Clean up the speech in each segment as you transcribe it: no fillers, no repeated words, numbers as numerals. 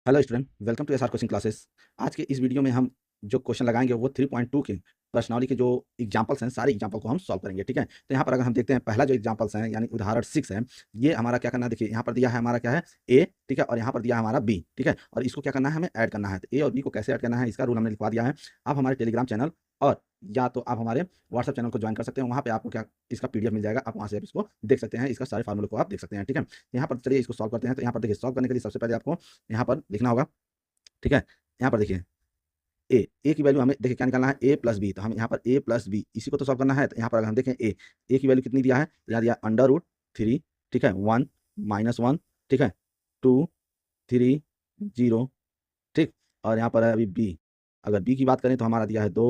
Hello student, welcome to SR coaching classes. आज के इस वीडियो में हम जो क्वेश्चन लगाएंगे वो 3.2 के प्रश्नावली के जो एग्जांपल्स हैं, सारे एग्जांपल को हम सॉल्व करेंगे। ठीक है, तो यहाँ पर अगर हम देखते हैं पहला जो एग्जांपल्स है यानी उदाहरण 6 है, ये हमारा क्या करना है। देखिए यहाँ पर दिया है हमारा क्या है ए, ठीक है, और यहाँ पर दिया है हमारा बी, ठीक है, और इसको क्या करना है, हमें ऐड करना है। तो ए और बी को कैसे ऐड करना है इसका रूल हमने लिखवा दिया है। आप हमारे टेलीग्राम चैनल और या तो आप हमारे व्हाट्सएप चैनल को ज्वाइन कर सकते हैं। वहाँ पे आपको क्या इसका पीडीएफ मिल जाएगा, आप वहाँ से इसको देख सकते हैं, इसका सारे फार्मूले को आप देख सकते हैं। ठीक है, यहाँ पर चलिए इसको सॉल्व करते हैं। तो यहाँ पर देखिए सॉल्व करने के लिए सबसे पहले आपको यहाँ पर लिखना होगा। ठीक है, यहाँ पर देखिए ए की वैल्यू हमें देखिए क्या निकालना है, ए प्लस बी। तो हम यहाँ पर ए प्लस बी इसी को तो सॉल्व करना है। तो यहाँ पर अगर हम देखें ए की वैल्यू कितनी दिया है, तो यहाँ दिया अंडर रूट 3, ठीक है, 1 -1, ठीक है, 2 3 0, ठीक। और यहाँ पर है अभी बी, अगर बी की बात करें तो हमारा दिया है 2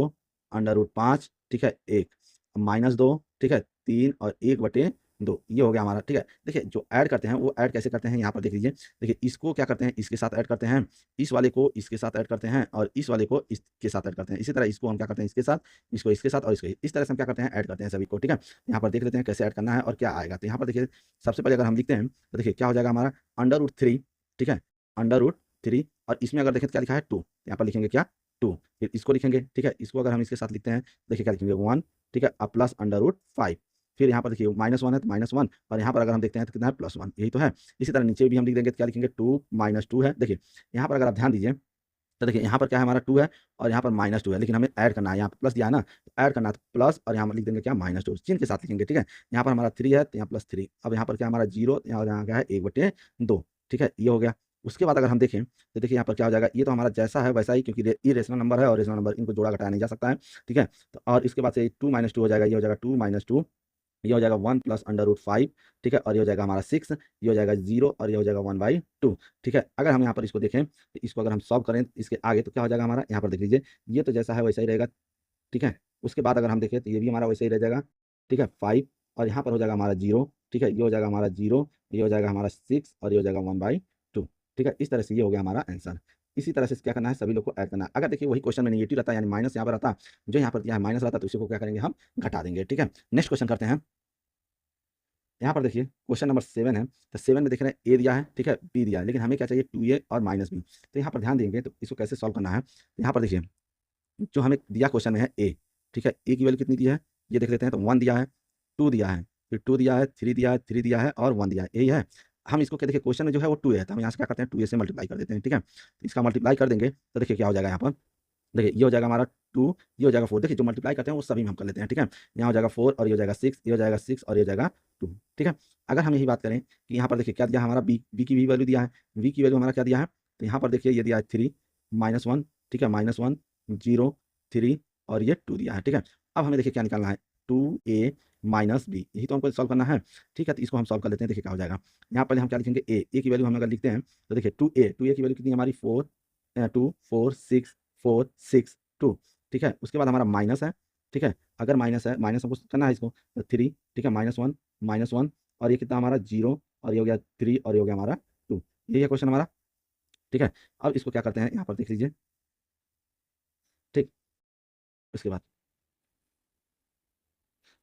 अंडर रूट 5, ठीक है, 1 -2, ठीक है, 3 और 1/2, ये हो गया हमारा। ठीक है, देखिए जो ऐड करते हैं वो ऐड कैसे करते हैं, यहाँ पर देख लीजिए। देखिए इसको क्या करते हैं, इसके साथ ऐड करते हैं, इस वाले को इसके साथ ऐड करते हैं, और इस वाले को इसके साथ ऐड करते हैं। इसी तरह इसको हम क्या करते हैं, इसके साथ, इसको इसके साथ, और इसको इस तरह से हम क्या करते हैं, ऐड करते हैं सभी को। ठीक है, यहाँ पर देख लेते हैं कैसे ऐड करना है और क्या आएगा। तो यहाँ पर देखिए सबसे पहले अगर हम लिखते हैं तो देखिए क्या हो जाएगा हमारा अंडर रूट 3, ठीक है, अंडर रूट 3, और इसमें अगर देखें तो क्या लिखा है 2, यहाँ पर लिखेंगे क्या 2, फिर इसको लिखेंगे। ठीक है, इसको अगर हम इसके साथ लिखते हैं देखिए क्या लिखेंगे 1, ठीक है, अब प्लस अंडर रूट 5, फिर यहाँ पर देखिए -1 है तो -1, और यहाँ पर अगर हम देखते हैं तो कितना है +1, यही तो है। इसी तरह नीचे भी हम लिख देंगे तो क्या लिखेंगे 2 -2 है। देखिए यहाँ पर अगर आप ध्यान दीजिए तो देखिए यहाँ पर क्या है हमारा 2 है और यहाँ पर -2 है, लेकिन हमें ऐड करना है। यहाँ पर प्लस दिया है ना, तो ऐड करना है तो प्लस, और यहाँ पर लिख देंगे क्या -2 चिन्ह के साथ लिखेंगे। ठीक है, यहाँ पर हमारा 3 है तो यहाँ +3, अब यहाँ पर क्या हमारा 0, यहाँ क्या है 1/2। ठीक है, ये हो गया। उसके बाद अगर हम देखें तो देखिए यहाँ पर क्या हो जाएगा, ये तो हमारा जैसा है वैसा ही, क्योंकि ये रेशनल नंबर है और रेशनल नंबर इनको जोड़ा घटाया नहीं जा सकता है। ठीक है, तो और इसके बाद से 2 -2 हो जाएगा, ये हो जाएगा 2 -2, ये हो जाएगा 1 प्लस अंडर रूट 5, ठीक है, और ये हो जाएगा हमारा 6, ये हो जाएगा 0, और ये हो जाएगा 1/2। ठीक है, अगर हम यहाँ पर इसको देखें तो इसको अगर हम सॉल्व करें इसके आगे तो क्या हो जाएगा हमारा, यहाँ पर देख लीजिए ये तो जैसा है वैसा ही रहेगा। ठीक है, उसके बाद अगर हम देखें तो ये भी हमारा वैसे ही रह जाएगा। ठीक है, 5, और यहाँ पर हो जाएगा हमारा 0, ठीक है, ये हो जाएगा हमारा 0, ये हो जाएगा हमारा 6, और ये हो जाएगा 1/2। ठीक है, इस तरह से ये हो गया हमारा आंसर। इसी तरह से क्या करना है, सभी लोग को ऐड करना है। अगर देखिए वही क्वेश्चन में नेगेटिव रहता है यानी माइनस यहाँ पर रहता, जो यहाँ पर दिया है माइनस रहता, तो इसी को क्या करेंगे, हम घटा देंगे। ठीक है, नेक्स्ट क्वेश्चन करते हैं। यहाँ पर देखिए क्वेश्चन नंबर 7 है, तो 7 में देख रहे हैं ए दिया है, ठीक है, बी दिया है, लेकिन हमें क्या चाहिए 2a और -b। तो यहाँ पर ध्यान देंगे तो इसको कैसे सॉल्व करना है। तो यहाँ पर देखिए जो हमें दिया क्वेश्चन में है ए, ठीक है, ए की वैल्यू कितनी दी है, ये देख लेते हैं। तो 1 दिया है, 2 दिया है, फिर 2 दिया है, 3 दिया है, 3 दिया है, और 1 दिया है, यही है। हम इसको क्या देखिए क्वेश्चन में जो है वो 2 है, तो हम यहाँ से क्या करते हैं 2a से मल्टीप्लाई कर देते हैं। ठीक है, तो इसका मल्टीप्लाई कर देंगे तो देखिए क्या हो जाएगा यहाँ पर। देखिए ये हो जाएगा हमारा 2, ये हो जाएगा 4। देखिए जो मल्टीप्लाई करते हैं वो सभी में हम कर लेते हैं। ठीक है, यहाँ हो जाएगा 4, और ये हो जाएगा 6, ये हो जाएगा 6, और ये हो जाएगा 2। ठीक है, अगर हम यही बात करें कि यहाँ पर देखिए क्या दिया है हमारा बी की भी वैल्यू दिया है, वी की वैल्यू हमारा क्या दिया है, तो यहाँ पर देखिए ये दिया है 3 -1, ठीक है, -1 0 3, और ये 2 दिया है। ठीक है, अब हमें देखिए क्या निकालना है, 2a -b, यही तो हमको सॉल्व करना है। ठीक है, तो इसको हम सॉल्व कर लेते हैं। देखिए क्या हो जाएगा, यहाँ पहले हम क्या लिखेंगे ए की वैल्यू हम अगर लिखते हैं तो देखिए 2a की वैल्यू कितनी है हमारी 4, 2 4 6 4 6 2। ठीक है, उसके बाद हमारा माइनस है। ठीक है, अगर माइनस है, माइनस हमको करना है इसको, तो 3, ठीक है, -1 और ये कितना हमारा 0, और ये हो गया 3, और ये हो गया हमारा 2। यही है क्वेश्चन हमारा। ठीक है, अब इसको क्या करते हैं, यहाँ पर देख लीजिए। ठीक, उसके बाद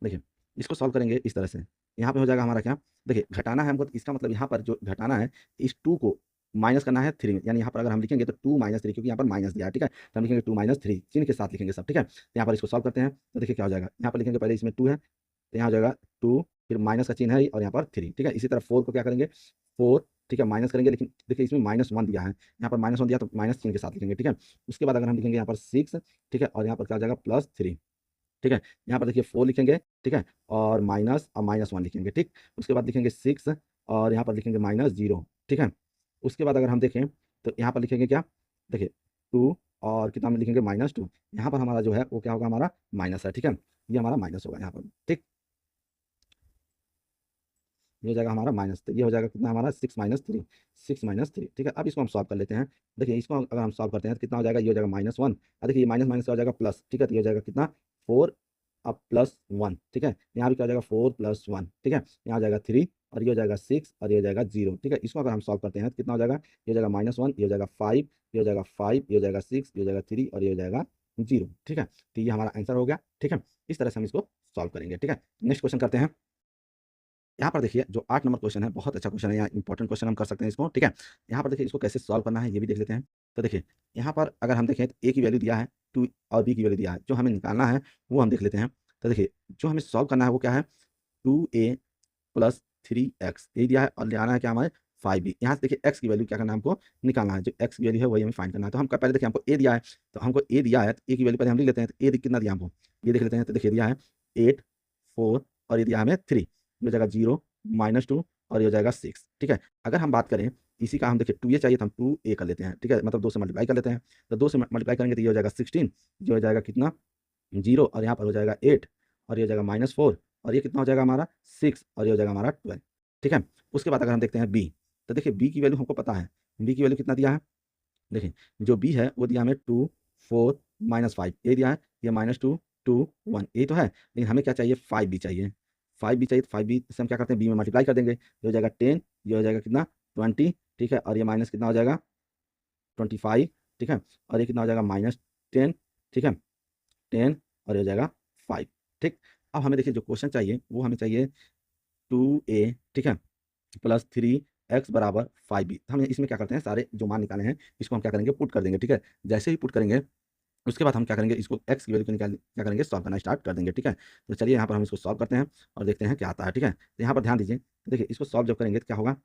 देखिए इसको सॉल्व करेंगे इस तरह से। यहाँ पे हो जाएगा हमारा क्या, देखिए घटाना है हमको, तो इसका मतलब यहाँ पर जो घटाना है, इस 2 को माइनस करना है 3 में, यानी यहाँ पर अगर हम लिखेंगे तो 2 -3, क्योंकि यहाँ पर माइनस दिया है। ठीक है, तो हम लिखेंगे 2 -3 चिन्ह के साथ लिखेंगे सब। ठीक है, तो यहाँ पर इसको सॉल्व करते हैं तो देखिए क्या हो जाएगा, यहाँ पर लिखेंगे पहले इसमें 2 है, तो यहाँ हो जाएगा 2, फिर माइनस का चिन्ह है और यहाँ पर 3। ठीक है, इसी तरह 4 को क्या करेंगे 4, ठीक है, माइनस करेंगे, लेकिन देखिए इसमें -1 दिया है, यहाँ पर -1 दिया तो माइनस चिन्ह के साथ लिखेंगे। ठीक है, उसके बाद अगर हम लिखेंगे यहाँ पर 6, ठीक है, और यहाँ पर क्या हो जाएगा +3। ठीक है, यहाँ पर देखिए 4 लिखेंगे, ठीक है, और माइनस और -1 लिखेंगे। ठीक, उसके बाद लिखेंगे 6, और यहाँ पर लिखेंगे -0। ठीक है, उसके बाद अगर हम देखें तो यहाँ पर लिखेंगे क्या, देखिए 2, और कितना में लिखेंगे -2। यहाँ पर हमारा जो है वो क्या होगा, हमारा माइनस है। ठीक है, ये हमारा माइनस होगा यहाँ पर। ठीक, ये हो जाएगा हमारा माइनस, तो ये हो जाएगा कितना हमारा 6 -3। ठीक है, अब इसको हम सॉल्व कर लेते हैं। देखिए इसको अगर हम सॉल्व करते हैं तो कितना हो जाएगा, ये हो जाएगा -1, और देखिए ये माइनस माइनस हो जाएगा प्लस। ठीक है, तो ये हो जाएगा कितना 4 अब +1। ठीक है, यहाँ भी क्या हो जाएगा 4 + 1। ठीक है, यहाँ हो जाएगा 3, और ये हो जाएगा 6, और ये हो जाएगा 0। ठीक है, इसको अगर हम सॉल्व करते हैं तो कितना हो जाएगा, ये हो जाएगा -1, ये हो जाएगा 5, ये हो जाएगा 5, ये हो जाएगा 6, ये हो जाएगा 3, और ये हो जाएगा 0। ठीक है, तो ये हमारा आंसर हो गया। ठीक है, इस तरह से हम इसको सॉल्व करेंगे। ठीक है, नेक्स्ट क्वेश्चन करते हैं। यहाँ पर देखिए जो 8 नंबर क्वेश्चन है, बहुत अच्छा क्वेश्चन है, यहाँ इंपॉर्टेंट क्वेश्चन हम कर सकते हैं इसको, ठीक है। यहाँ पर देखिए इसको कैसे सॉल्व करना है ये भी देख लेते हैं। तो देखिए यहाँ पर अगर हम देखें तो ए की वैल्यू दिया है 2 और बी की वैल्यू दिया है, जो हमें निकालना है वो हम देख लेते हैं। तो देखिए जो हमें सॉल्व करना है वो क्या है, 2a प्लस 3x ये दिया है और ले आना है क्या हमारे 5b। यहाँ से देखिए x की वैल्यू क्या करना है, हमको निकालना है, जो x की वैल्यू है वही हमें फाइंड करना है। तो हम पहले देखिए हमको a दिया है, तो हमको a दिया है तो a की वैल्यू पहले हम लिख लेते हैं। तो a कितना दिया हमको, ये देख लेते हैं। तो देखिए दिया है 8 4 और ये दिया हमें 3, ये हो जाएगा 0 -2 और ये हो जाएगा 6, ठीक है। अगर हम बात करें इसी का, हम देखिए 2a चाहिए तो हम 2a कर लेते हैं, ठीक है, मतलब 2 से मल्टीप्लाई कर लेते हैं। तो 2 से मल्टीप्लाई करेंगे तो ये हो जाएगा 16, ये हो जाएगा कितना 0 और यहाँ पर हो जाएगा 8 और ये हो जाएगा -4 और ये कितना हो जाएगा हमारा 6 और ये हो जाएगा हमारा 12, ठीक है। उसके बाद अगर हम देखते हैं बी, तो देखिए बी की वैल्यू हमको पता है, बी की वैल्यू कितना दिया है, देखिए जो बी है वो दिया हमें 2 4 -5 ये दिया है, ये -2 2 1 ये तो है, लेकिन हमें क्या चाहिए 5b चाहिए, 5b चाहिए। तो 5b से हम क्या करते हैं बी में मल्टीप्लाई कर देंगे, ये हो जाएगा 10, ये हो जाएगा कितना 20, ठीक है, और ये माइनस कितना हो जाएगा 25, ठीक है, और ये कितना हो जाएगा -10, ठीक है, 10 और ये हो जाएगा 5, ठीक। अब हमें देखिए जो क्वेश्चन चाहिए वो हमें चाहिए 2a, ठीक है, प्लस 3x बराबर 5b। हम इसमें क्या करते हैं, सारे जो मान निकाले हैं इसको हम क्या करेंगे पुट कर देंगे, ठीक है। जैसे ही पुट करेंगे उसके बाद हम क्या करेंगे, इसको x की वैल्यू को निकाल क्या करेंगे सॉल्व करना स्टार्ट कर देंगे, ठीक है। तो चलिए यहाँ पर हम इसको सॉल्व करते हैं और देखते हैं क्या आता है, ठीक है। तो यहाँ पर ध्यान दीजिए, तो देखिए इसको सॉल्व जब करेंगे तो क्या होगा,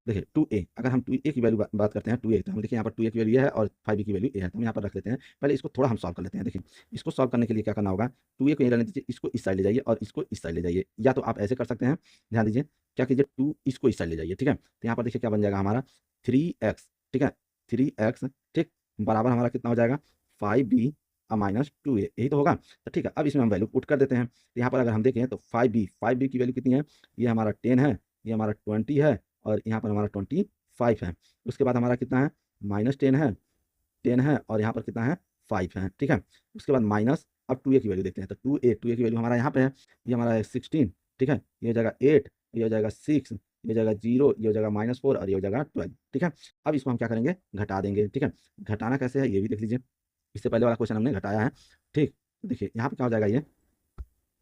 देखिए 2a, अगर हम 2a की वैल्यू बात करते हैं 2a, तो हम देखिए यहाँ पर 2a की वैल्यू ये है और 5b की वैल्यू a है, तो हम यहाँ पर रख लेते हैं। पहले इसको थोड़ा हम सॉल्व कर लेते हैं। देखिए इसको सॉल्व करने के लिए क्या करना होगा, 2a को यहीं रहने दीजिए, इसको इस साइड ले जाइए और इसको इस साइड ले जाइए, या तो आप ऐसे कर सकते हैं, ध्यान दीजिए क्या कीजिए 2 इसको इस साइड ले जाइए, ठीक है। तो यहाँ पर देखिए क्या बन जाएगा हमारा 3x, ठीक है, 3x, ठीक, बराबर हमारा कितना हो जाएगा 5b -2a, यही तो होगा। तो ठीक है, अब इसमें हम वैल्यू पुट कर देते हैं। तो यहाँ पर अगर हम देखें तो 5b की वैल्यू कितनी है, ये हमारा 10 है, ये हमारा 20 है और यहाँ पर हमारा 25 है। उसके बाद हमारा कितना है -10 है, 10 है और यहाँ पर कितना है 5 है, ठीक है। उसके बाद माइनस, अब 2a की वैल्यू देखते हैं। तो 2a की वैल्यू हमारा यहाँ पे है, ये हमारा है 16, ठीक है, ये हो जाएगा 8, ये हो जाएगा 6, ये हो जाएगा 0, ये हो जाएगा -4 और ये हो जाएगा 12, ठीक है। अब इसको हम क्या करेंगे घटा देंगे, ठीक है। घटाना कैसे है ये भी देख लीजिए, इससे पहले वाला क्वेश्चन हमने घटाया है, ठीक। देखिए यहाँ पे क्या हो जाएगा ये,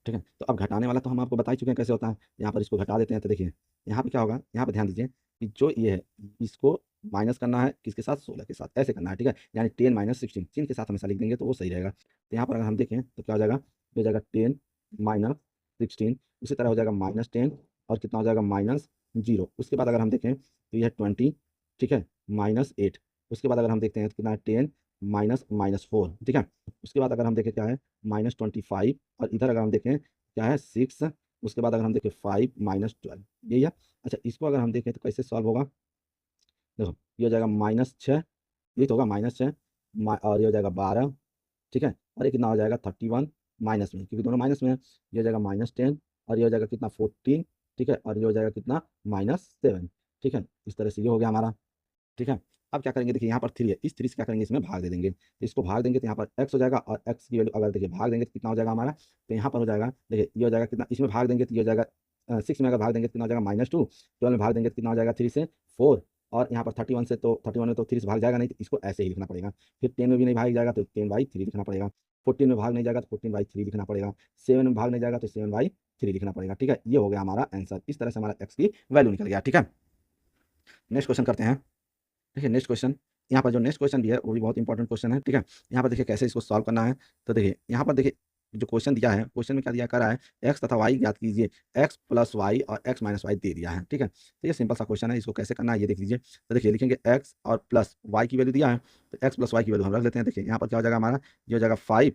ठीक है। तो अब घटाने वाला तो हम आपको बता ही चुके हैं कैसे होता है। यहाँ पर इसको घटा देते हैं तो देखिए यहाँ पे क्या होगा, यहाँ पे ध्यान दीजिए कि जो ये है इसको माइनस करना है किसके साथ, 16 के साथ, ऐसे करना है, ठीक है। यानी 10 -16 चिन्ह के साथ हमेशा लिख देंगे तो वो सही रहेगा। तो यहाँ पर अगर हम देखें तो क्या हो जाएगा, ये हो जाएगा 10 -16, उसी तरह हो जाएगा -10 और कितना हो जाएगा -0। उसके बाद अगर हम देखें तो यह है 20, ठीक है, -8। उसके बाद अगर हम देखते हैं तो कितना है 10 -4, ठीक है। उसके बाद अगर हम देखें क्या है -25 और इधर अगर हम देखें क्या है 6। उसके बाद अगर हम देखें 5 -12 यही है। अच्छा इसको अगर हम देखें तो कैसे सॉल्व होगा, देखो ये हो जाएगा -6, ये तो होगा -6 और ये हो जाएगा 12, ठीक है, और ये कितना हो जाएगा 31 माइनस में, क्योंकि दोनों माइनस में है, ये हो जाएगा -10 और ये हो जाएगा कितना 14, ठीक है, और ये हो जाएगा कितना -7, ठीक है। इस तरह से ये हो गया हमारा, ठीक है। अब क्या करेंगे, देखिए यहाँ पर 3 है, इस 3 से क्या करेंगे इसमें भाग दे देंगे, तो इसको भाग देंगे तो यहाँ पर x हो जाएगा और x की वैल्यू अगर देखिए भाग देंगे तो कितना हो जाएगा हमारा, तो यहाँ पर हो जाएगा देखिए ये हो जाएगा कितना, इसमें भाग देंगे तो ये हो जाएगा 6 में अगर भाग देंगे तो कितना हो जाएगा -2, 12 में भाग देंगे तो कितना हो जाएगा 3 से 4 और यहाँ पर 31 से, तो 31 में तो 3 से भाग जाएगा नहीं, तो इसको ऐसे ही लिखना पड़ेगा। फिर 10 में भी नहीं भाग जाएगा तो 10/3 लिखना पड़ेगा, 14 में भाग नहीं जाएगा तो 14/3 लिखना पड़ेगा, 7 में भाग नहीं जाएगा तो 7/3 लिखना पड़ेगा, ठीक है। ये हो गया हमारा आंसर, इस तरह से हमारा x की वैल्यू निकल गया, ठीक है। नेक्स्ट क्वेश्चन करते हैं। देखिए नेक्स्ट क्वेश्चन, यहाँ पर जो नेक्स्ट क्वेश्चन भी है वो भी बहुत इंपॉर्टेंट क्वेश्चन है, ठीक है। यहाँ पर देखिए कैसे इसको सॉल्व करना है। तो देखिए यहाँ पर देखिए जो क्वेश्चन दिया है, क्वेश्चन में क्या दिया करा है, एक्स तथा वाई ज्ञात कीजिए, एक्स प्लस वाई और एक्स माइनस वाई दे दिया है, ठीक है। तो ये सिंपल सा क्वेश्चन है, इसको कैसे करना है ये देख लीजिए। तो देखिए लिखेंगे एक्स और प्लस वाई की वैल्यू दिया है, तो एक्स प्लस वाई की वैल्यू हम रख लेते हैं। देखिए यहाँ पर क्या हो जाएगा हमारा, ये हो जाएगा 5,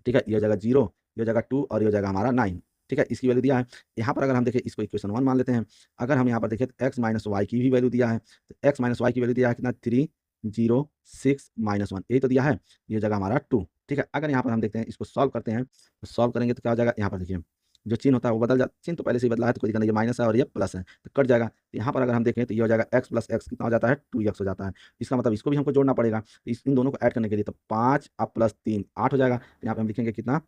ठीक है, ये हो जाएगा 0, ये हो जाएगा 2 और ये हो जाएगा हमारा 9, ठीक है। इसकी वैल्यू दिया है। यहाँ पर अगर हम देखें इसको इक्वेशन 1 मान लेते हैं। अगर हम यहाँ पर देखें तो एक्स माइनस वाई की भी वैल्यू दिया है, तो एक्स माइनस वाई की वैल्यू दिया है कितना 3 0 6 -1 यही तो दिया है, ये हो जाएगा हमारा 2, ठीक है। अगर यहाँ पर हम देखते हैं इसको सॉल्व करते हैं, तो सॉल्व करेंगे तो क्या हो जाएगा, यहाँ पर देखिए जो चिन्ह होता है वो बदल जाता, चिन्ह तो पहले से ही बदला है तो कोई दिक्कत नहीं, ये माइनस है और ये प्लस है तो कट जाएगा। तो यहाँ पर अगर हम देखें तो ये हो जाएगा x प्लस एक्स कितना हो जाता है 2x हो जाता है। इसका मतलब इसको भी हमको जोड़ना पड़ेगा, तो इन दोनों को ऐड करने के लिए तो 5 अब प्लस 3 8 हो जाएगा। तो यहाँ पे हम लिखेंगे कितना,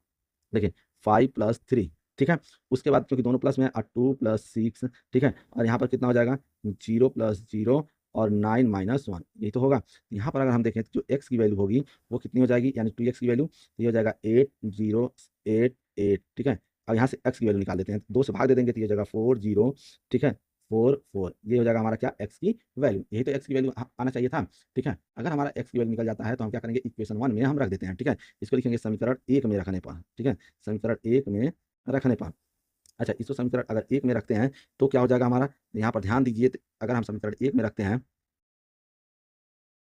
देखिए 5 + 3, ठीक है। उसके बाद क्योंकि दोनों प्लस में है 2 + 6, ठीक है, और यहाँ पर कितना हो जाएगा 0 + 0 और 9 -1 यही तो होगा। यहाँ पर अगर हम देखें तो जो x की वैल्यू होगी वो कितनी हो जाएगी, यानी 2x की वैल्यू, तो ये हो जाएगा 8 0 8 8, ठीक है। अब यहाँ से x की वैल्यू निकाल लेते हैं, 2 से भाग दे देंगे तो ये हो जाएगा 4 0, ठीक है, 4 4, ये हो जाएगा हमारा क्या, x की वैल्यू। यही तो x की वैल्यू आना चाहिए था, ठीक है। अगर हमारा x की वैल्यू निकल जाता है तो हम क्या करेंगे, इक्वेशन 1 में हम रख देते हैं, ठीक है। इसको लिखेंगे समीकरण 1 में रखने पर, ठीक है, समीकरण 1 में रखने पर। अच्छा, इसको समीकरण अगर 1 में रखते हैं तो क्या हो जाएगा हमारा, यहाँ पर ध्यान दीजिए, अगर हम समीकरण 1 में रखते हैं